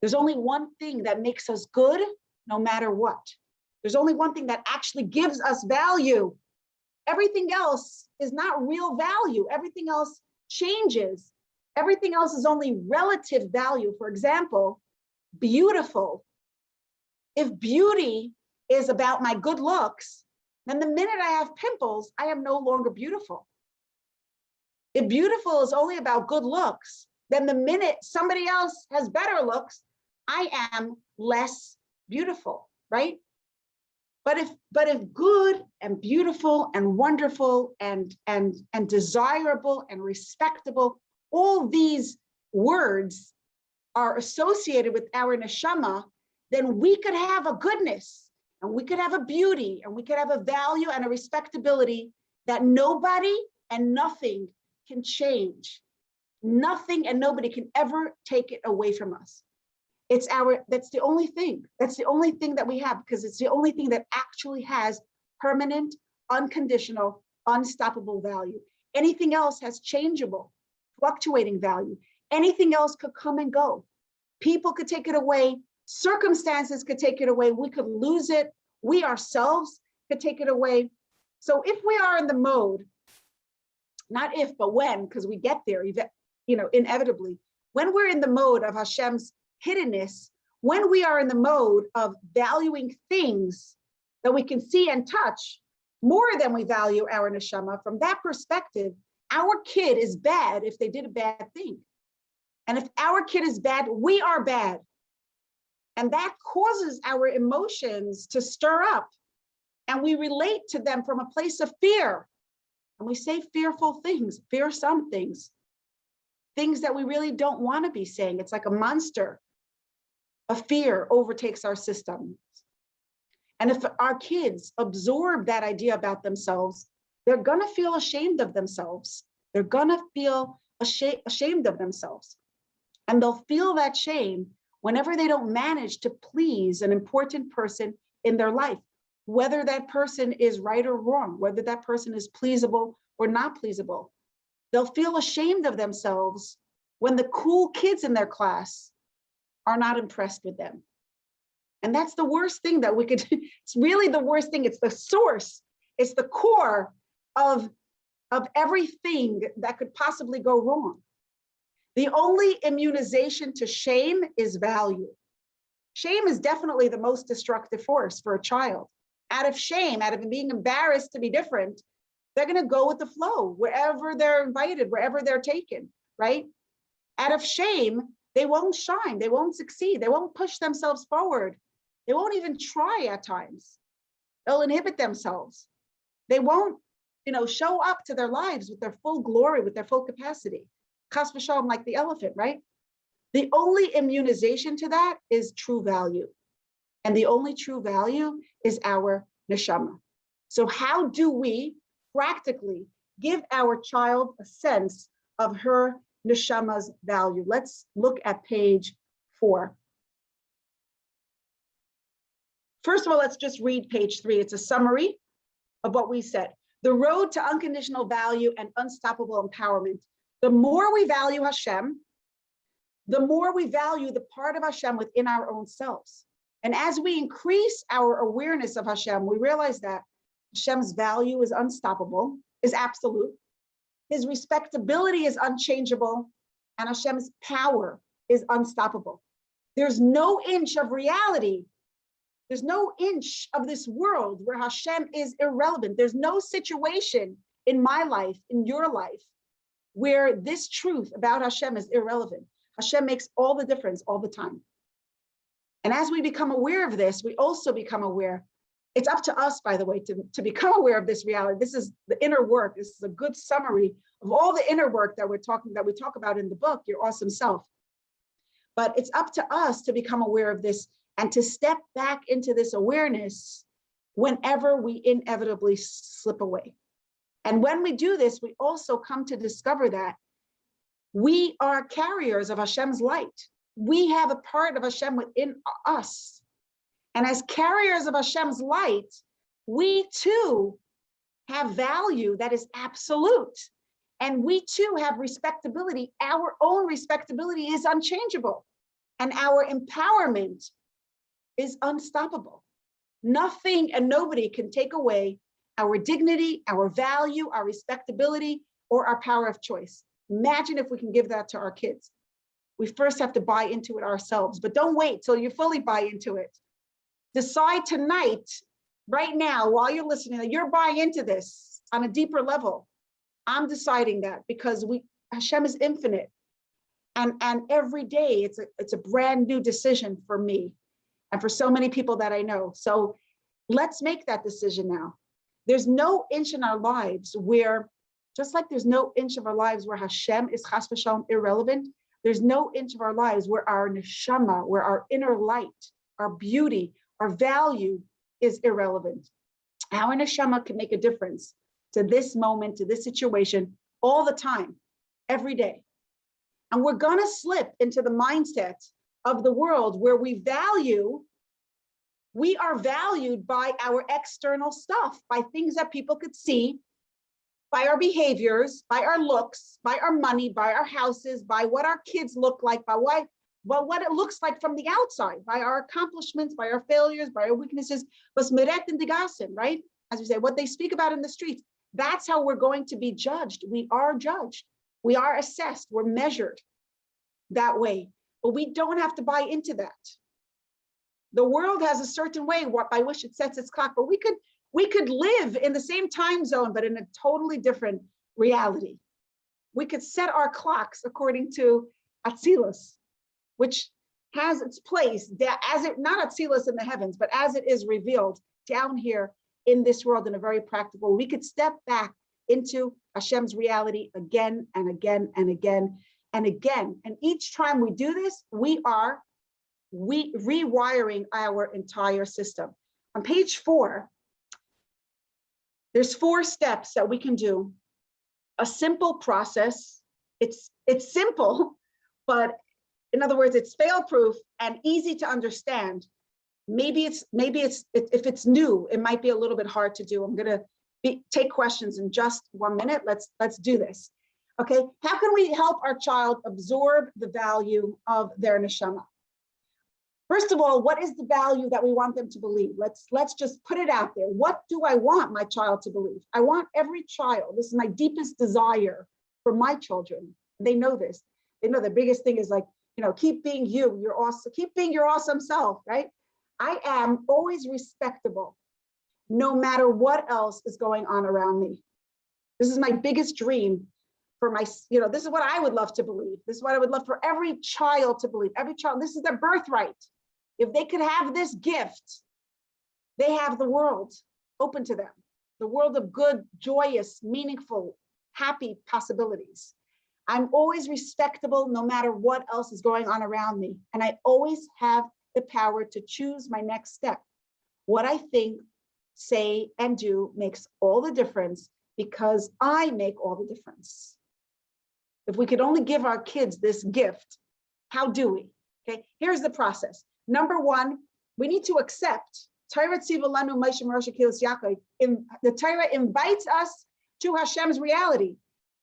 There's only one thing that makes us good, no matter what. There's only one thing that actually gives us value. Everything else is not real value. Everything else changes. Everything else is only relative value. For example, beautiful. If beauty is about my good looks, then the minute I have pimples, I am no longer beautiful. If beautiful is only about good looks, then the minute somebody else has better looks, I am less beautiful, right? But if good and beautiful and wonderful and desirable and respectable, all these words are associated with our neshama, then we could have a goodness and we could have a beauty and we could have a value and a respectability that nobody and nothing can change. Nothing and nobody can ever take it away from us. That's the only thing. That's the only thing that we have, because it's the only thing that actually has permanent, unconditional, unstoppable value. Anything else has changeable, fluctuating value. Anything else could come and go. People could take it away. Circumstances could take it away. We could lose it. We ourselves could take it away. So if we are in the mode, not if, but when, because we get there, inevitably, when we're in the mode of Hashem's hiddenness, when we are in the mode of valuing things that we can see and touch more than we value our neshama, from that perspective, our kid is bad if they did a bad thing. And if our kid is bad, we are bad. And that causes our emotions to stir up. And we relate to them from a place of fear. And we say fearful things, fearsome things, things that we really don't want to be saying. It's like a monster. A fear overtakes our system. And if our kids absorb that idea about themselves, they're going to feel ashamed of themselves. They're going to feel ashamed of themselves. And they'll feel that shame whenever they don't manage to please an important person in their life, whether that person is right or wrong, whether that person is pleasable or not pleasable. They'll feel ashamed of themselves when the cool kids in their class are not impressed with them. And that's the worst thing that we could, it's really the worst thing. It's the source, it's the core of everything that could possibly go wrong. The only immunization to shame is value. Shame is definitely the most destructive force for a child. Out of shame, out of being embarrassed to be different, they're going to go with the flow wherever they're invited, wherever they're taken, right? Out of shame, they won't shine, they won't succeed, they won't push themselves forward. They won't even try at times. They'll inhibit themselves. They won't, show up to their lives with their full glory, with their full capacity. Chas v'shalom, like the elephant, right? The only immunization to that is true value. And the only true value is our neshama. So how do we practically give our child a sense of her neshama's value? Let's look at page 4. First of all, let's just read page 3. It's a summary of what we said. The road to unconditional value and unstoppable empowerment. The more we value Hashem, the more we value the part of Hashem within our own selves. And as we increase our awareness of Hashem, we realize that Hashem's value is unstoppable, is absolute. His respectability is unchangeable, and Hashem's power is unstoppable. There's no inch of reality. There's no inch of this world where Hashem is irrelevant. There's no situation in my life, in your life, where this truth about Hashem is irrelevant. Hashem makes all the difference all the time. And as we become aware of this, we also become aware. It's up to us, by the way, to become aware of this reality. This is the inner work. This is a good summary of all the inner work that we talk about in the book, Your Awesome Self. But it's up to us to become aware of this and to step back into this awareness whenever we inevitably slip away. And when we do this, we also come to discover that we are carriers of Hashem's light. We have a part of Hashem within us. And as carriers of Hashem's light, we too have value that is absolute. And we too have respectability. Our own respectability is unchangeable. And our empowerment is unstoppable. Nothing and nobody can take away our dignity, our value, our respectability, or our power of choice. Imagine if we can give that to our kids. We first have to buy into it ourselves, but don't wait till you fully buy into it. Decide tonight, right now, while you're listening, that you're buying into this on a deeper level. I'm deciding that because Hashem is infinite. And every day it's a brand new decision for me and for so many people that I know. So let's make that decision now. There's no inch in our lives where, just like there's no inch of our lives where Hashem is chas v'shalom irrelevant, there's no inch of our lives where our neshama, where our inner light, our beauty, our value is irrelevant. Our neshama can make a difference to this moment, to this situation, all the time, every day. And we're gonna slip into the mindset of the world where we are valued by our external stuff, by things that people could see, by our behaviors, by our looks, by our money, by our houses, by what our kids look like, by what it looks like from the outside, by our accomplishments, by our failures, by our weaknesses, right? As we say, what they speak about in the streets. That's how we're going to be judged. We are judged. We are assessed. We're measured that way. But we don't have to buy into that. The world has a certain way by which it sets its clock, but we could live in the same time zone, but in a totally different reality. We could set our clocks according to Atzilus, which has its place, not Atzilus in the heavens, but as it is revealed down here in this world in a very practical. We could step back into Hashem's reality again and again and again and again. And each time we do this, we rewiring our entire system. On page 4, there's 4 steps that we can do. A simple process. It's simple, but in other words, it's fail-proof and easy to understand. Maybe if it's new, it might be a little bit hard to do. I'm gonna take questions in just 1 minute. Let's do this. Okay, how can we help our child absorb the value of their neshama? First of all, what is the value that we want them to believe? Let's just put it out there. What do I want my child to believe? I want every child, this is my deepest desire for my children. They know this. They know the biggest thing is like, keep being you, you're awesome, keep being your awesome self, right? I am always respectable, no matter what else is going on around me. This is my biggest dream for my, this is what I would love to believe. This is what I would love for every child to believe. Every child, this is their birthright. If they could have this gift, they have the world open to them, the world of good, joyous, meaningful, happy possibilities. I'm always respectable no matter what else is going on around me. And I always have the power to choose my next step. What I think, say, and do makes all the difference because I make all the difference. If we could only give our kids this gift, how do we? Okay, here's the process. Number 1, we need to accept. The Torah invites us to Hashem's reality.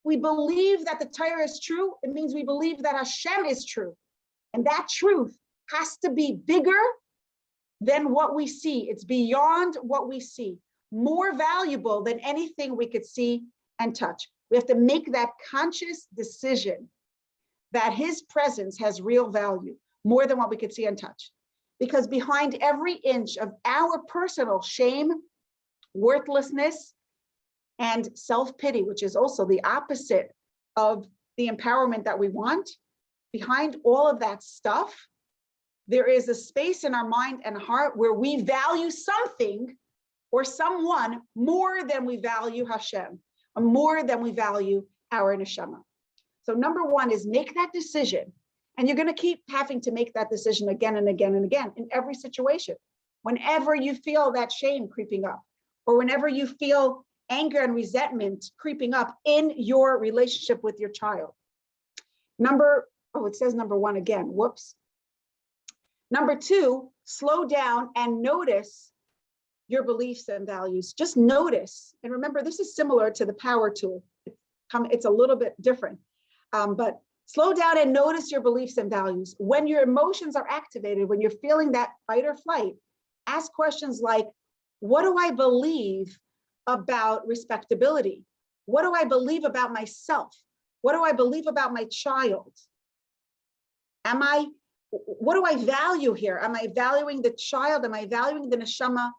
We believe that the Torah is true. It means we believe that Hashem is true. And that truth has to be bigger than what we see. It's beyond what we see, more valuable than anything we could see and touch. We have to make that conscious decision that his presence has real value, more than what we could see and touch. Because behind every inch of our personal shame, worthlessness, and self-pity, which is also the opposite of the empowerment that we want, behind all of that stuff, there is a space in our mind and heart where we value something or someone more than we value Hashem, or more than we value our neshama. So number 1 is make that decision. And you're going to keep having to make that decision again and again and again in every situation. Whenever you feel that shame creeping up, or whenever you feel anger and resentment creeping up in your relationship with your child. It says number 1 again, whoops. Number 2, slow down and notice your beliefs and values. Just notice. And remember, this is similar to the power tool. It's a little bit different, but slow down and notice your beliefs and values. When your emotions are activated, when you're feeling that fight or flight, ask questions like, what do I believe about respectability? What do I believe about myself? What do I believe about my child? What do I value here? Am I valuing the child? Am I valuing the neshama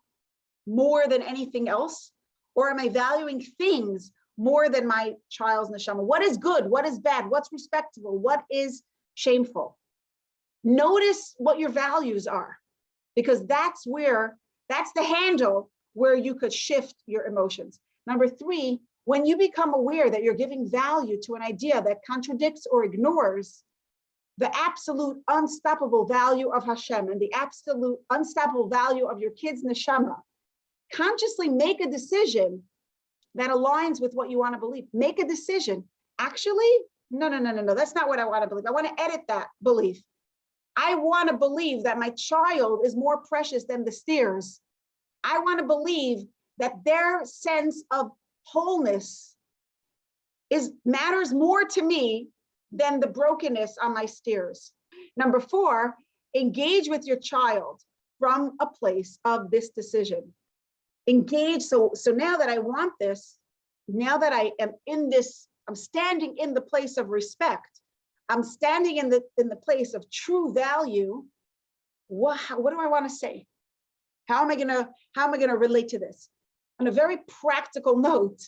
more than anything else? Or am I valuing things more than my child's neshama? What is good? What is bad? What's respectable? What is shameful? Notice what your values are, because that's the handle where you could shift your emotions. Number 3, when you become aware that you're giving value to an idea that contradicts or ignores the absolute unstoppable value of Hashem and the absolute unstoppable value of your kid's neshama, consciously make a decision that aligns with what you want to believe. Make a decision. Actually, No, no, no, no, no. That's not what I want to believe. I want to edit that belief. I want to believe that my child is more precious than the steers. I want to believe that their sense of wholeness matters more to me than the brokenness on my steers. Number 4, engage with your child from a place of this decision. Engage. So now that I want this, now that I am in this, I'm standing in the place of respect. I'm standing in the place of true value. What do I want to say? How am I gonna relate to this? On a very practical note,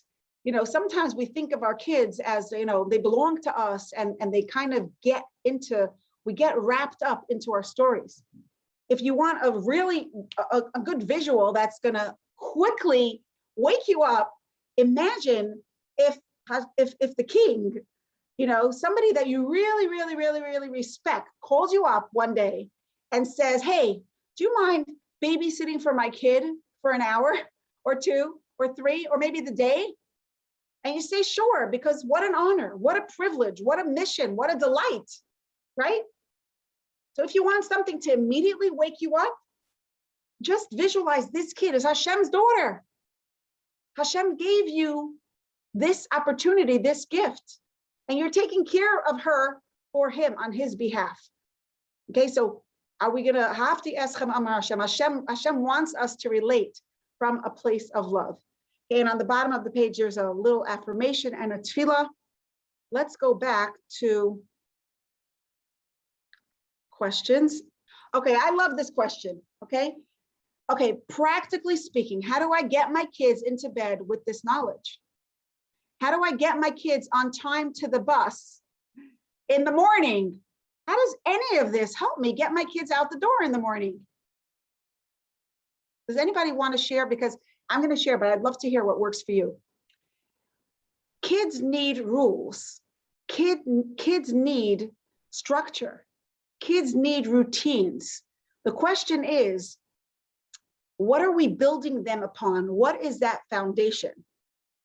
sometimes we think of our kids as, they belong to us, and they kind of we get wrapped up into our stories. If you want a really a good visual that's gonna quickly wake you up, imagine if the king, somebody that you really, really, really, really respect calls you up one day and says, hey, do you mind babysitting for my kid for an hour or 2 or 3 or maybe the day? And you say, sure, because what an honor, what a privilege, what a mission, what a delight, right? So if you want something to immediately wake you up, just visualize this kid is Hashem's daughter. Hashem gave you this opportunity, this gift, and you're taking care of her for him on his behalf. Okay, so are we gonna have to ask Hashem? Hashem wants us to relate from a place of love. Okay, and on the bottom of the page, there's a little affirmation and a tefillah. Let's go back to questions. Okay, I love this question. Okay, practically speaking, how do I get my kids into bed with this knowledge? How do I get my kids on time to the bus in the morning? How does any of this help me get my kids out the door in the morning? Does anybody want to share? Because I'm going to share, but I'd love to hear what works for you. Kids need rules. Kids need structure. Kids need routines. The question is, what are we building them upon? What is that foundation?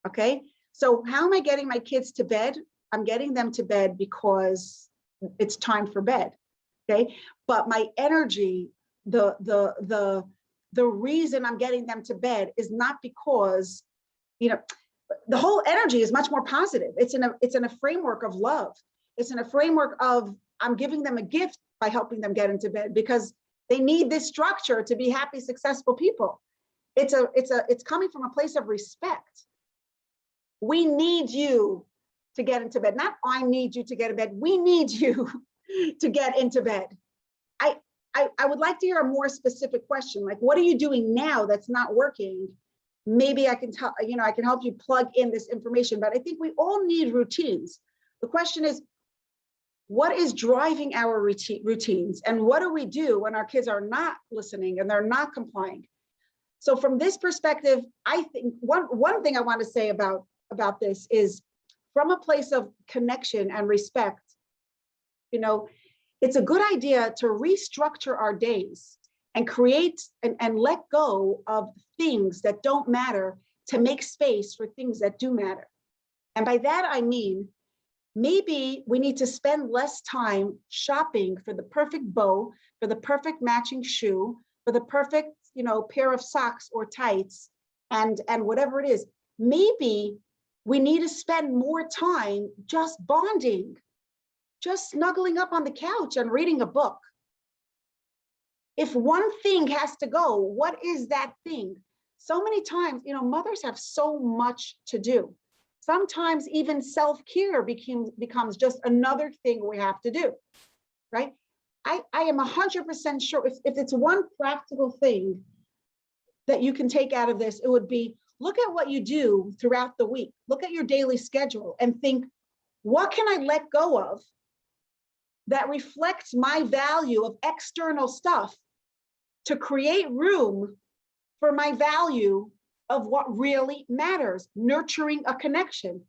Okay, so how am I getting my kids to bed? I'm getting them to bed because it's time for bed. Okay, but my energy, the reason I'm getting them to bed is not because, the whole energy is much more positive. It's in a framework of love. It's in a framework of, I'm giving them a gift by helping them get into bed because they need this structure to be happy, successful people. It's coming from a place of respect. We need you to get into bed. Not I need you to get in bed. We need you to get into bed. I would like to hear a more specific question, like, what are you doing now that's not working? Maybe I can tell, I can help you plug in this information, but I think we all need routines. The question is, what is driving our routines, and what do we do when our kids are not listening and they're not complying? So from this perspective, I think one thing I want to say about this is, from a place of connection and respect, it's a good idea to restructure our days and create and let go of things that don't matter to make space for things that do matter. And by that, I mean, maybe we need to spend less time shopping for the perfect bow, for the perfect matching shoe, for the perfect, pair of socks or tights, and whatever it is. Maybe we need to spend more time just bonding, just snuggling up on the couch and reading a book. If one thing has to go, what is that thing? So many times, mothers have so much to do. Sometimes even self-care becomes just another thing we have to do, right? I am 100% sure if it's one practical thing that you can take out of this, it would be, look at what you do throughout the week. Look at your daily schedule and think, what can I let go of that reflects my value of external stuff to create room for my value of what really matters, nurturing a connection,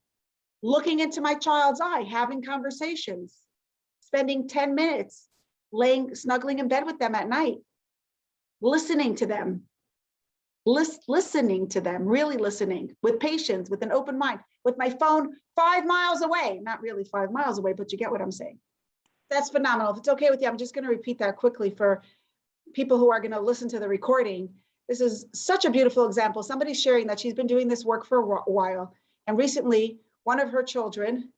looking into my child's eye, having conversations, spending 10 minutes snuggling in bed with them at night, listening to them, listening to them, really listening with patience, with an open mind, with my phone 5 miles away, not really 5 miles away, but you get what I'm saying. That's phenomenal. If it's okay with you, I'm just going to repeat that quickly for people who are going to listen to the recording. This is such a beautiful example. Somebody's sharing that she's been doing this work for a while. And recently, one of her children,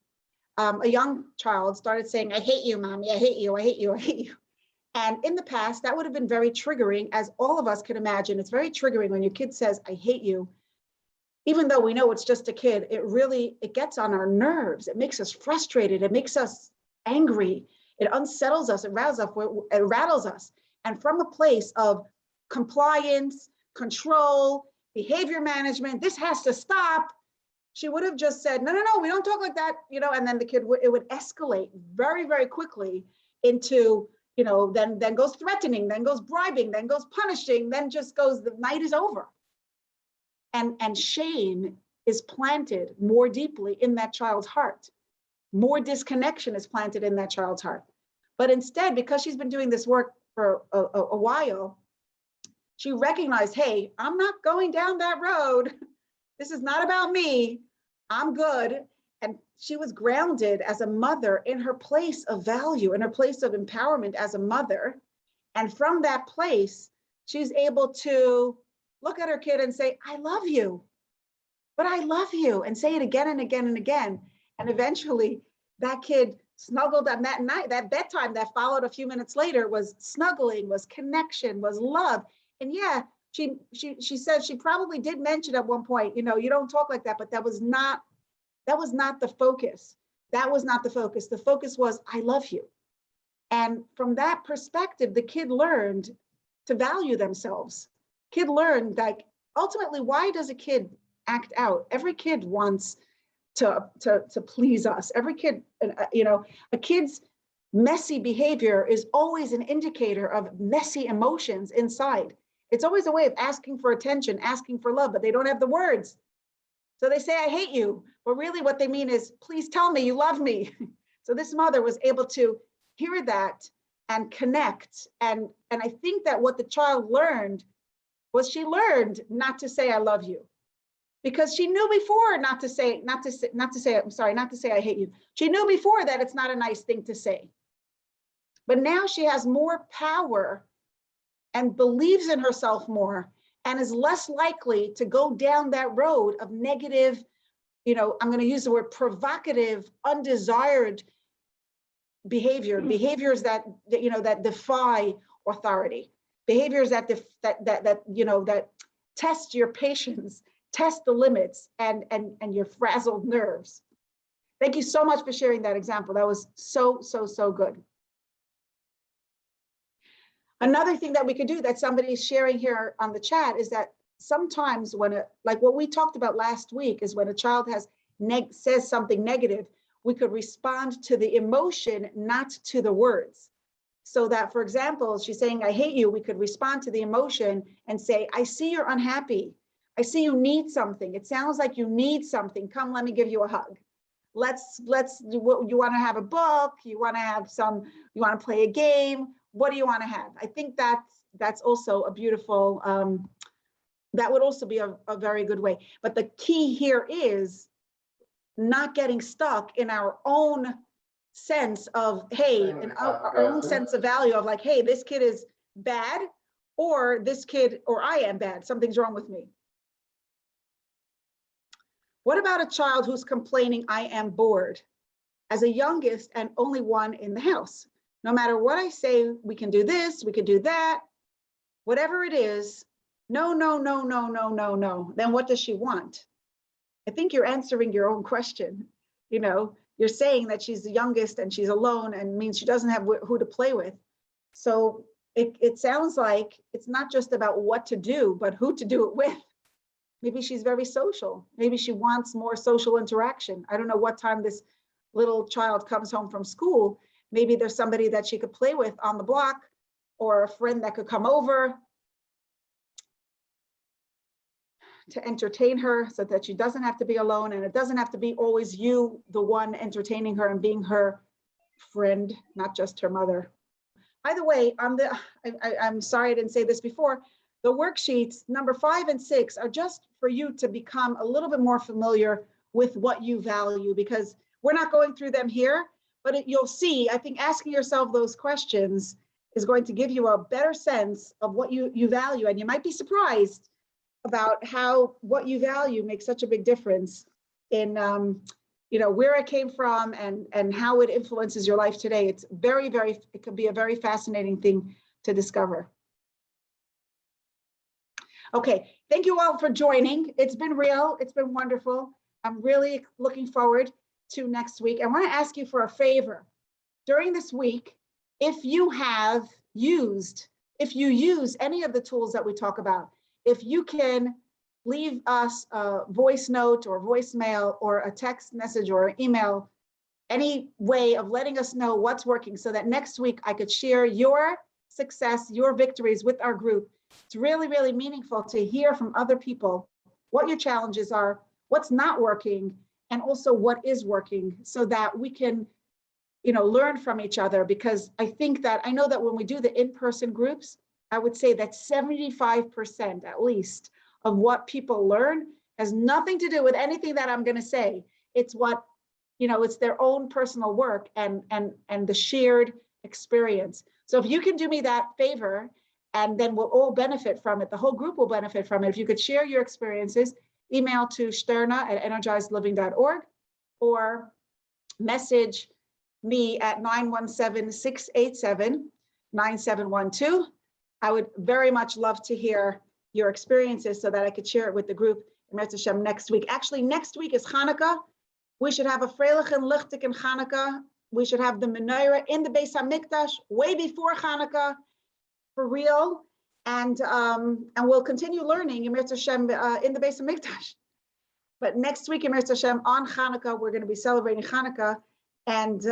a young child, started saying, I hate you, mommy. I hate you. I hate you. I hate you. And in the past, that would have been very triggering, as all of us can imagine. It's very triggering when your kid says, I hate you. Even though we know it's just a kid, it gets on our nerves. It makes us frustrated. It makes us angry. It unsettles us. It rattles us. And from a place of compliance, control, behavior management, this has to stop. She would have just said, no, we don't talk like that, and then the kid, it would escalate very, very quickly into, then goes threatening, then goes bribing, then goes punishing, then just goes, the night is over. And shame is planted more deeply in that child's heart. More disconnection is planted in that child's heart. But instead, because she's been doing this work for a while, she recognized, hey, I'm not going down that road. This is not about me. I'm good. And she was grounded as a mother in her place of value, in her place of empowerment as a mother. And from that place, she's able to look at her kid and say, I love you, but I love you, and say it again and again and again. And eventually that kid snuggled on that night, that bedtime that followed a few minutes later was snuggling, was connection, was love. And yeah, she said she probably did mention at one point, you don't talk like that, but that was not the focus. That was not the focus. The focus was, I love you. And from that perspective, the kid learned to value themselves. Kid learned that ultimately, why does a kid act out? Every kid wants to please us. Every kid, a kid's messy behavior is always an indicator of messy emotions inside. It's always a way of asking for attention, asking for love, but they don't have the words. So they say, I hate you. But really what they mean is, please tell me you love me. So this mother was able to hear that and connect. And I think that what the child learned was she learned not to say I love you, because she knew before not to say I hate you. She knew before that it's not a nice thing to say. But now she has more power and believes in herself more and is less likely to go down that road of negative, I'm going to use the word provocative, undesired behaviors that defy authority, behaviors that test your patience, test the limits and your frazzled nerves. Thank you so much for sharing that example. That was so good. Another thing that we could do that somebody's sharing here on the chat is that sometimes like what we talked about last week, is when a child says something negative, we could respond to the emotion, not to the words. So that, for example, she's saying, I hate you, we could respond to the emotion and say, I see you're unhappy. I see you need something. It sounds like you need something. Come, let me give you a hug. You want to have a book? You want to play a game? What do you want to have? I think that's also a beautiful, that would also be a very good way. But the key here is not getting stuck in our own sense of, hey, and our own sense of value of like, hey, this kid is bad, or this kid, or I am bad, something's wrong with me. What about a child who's complaining, I am bored, as a youngest and only one in the house? No matter what I say, we can do this, we can do that, whatever it is, no. Then what does she want? I think you're answering your own question. You're saying that she's the youngest and she's alone and means she doesn't have who to play with. So it sounds like it's not just about what to do, but who to do it with. Maybe she's very social. Maybe she wants more social interaction. I don't know what time this little child comes home from school. Maybe there's somebody that she could play with on the block, or a friend that could come over to entertain her so that she doesn't have to be alone, and it doesn't have to be always you, the one entertaining her and being her friend, not just her mother. By the way, I'm sorry I didn't say this before. The worksheets, number 5 and 6, are just for you to become a little bit more familiar with what you value, because we're not going through them here, but you'll see, I think asking yourself those questions is going to give you a better sense of what you value. And you might be surprised about how what you value makes such a big difference in where it came from and how it influences your life today. It's it can be a very fascinating thing to discover. Okay, thank you all for joining. It's been real, it's been wonderful. I'm really looking forward to next week. I want to ask you for a favor. During this week, if you use any of the tools that we talk about, if you can leave us a voice note or voicemail or a text message or email, any way of letting us know what's working so that next week I could share your success, your victories with our group. It's really, really meaningful to hear from other people what your challenges are, what's not working, and also what is working, so that we can learn from each other. Because I know that when we do the in-person groups, I would say that 75% at least of what people learn has nothing to do with anything that I'm going to say. It's it's their own personal work and the shared experience. So if you can do me that favor, and then we'll all benefit from it, the whole group will benefit from it. If you could share your experiences, email to Shterna@energizedliving.org or message me at 917-687-9712. I would very much love to hear your experiences so that I could share it with the group next week. Actually, next week is Hanukkah. We should have a Freilich and Lichtig in Hanukkah. We should have the menorah in the Beis HaMikdash way before Hanukkah, for real. And we'll continue learning in the Beis HaMikdash. But next week in Hashem on Hanukkah, we're going to be celebrating Hanukkah and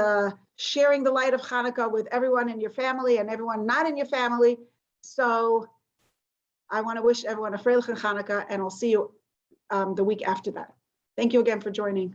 sharing the light of Hanukkah with everyone in your family and everyone not in your family. So I want to wish everyone a Freilich Hanukkah, and I'll see you the week after that. Thank you again for joining.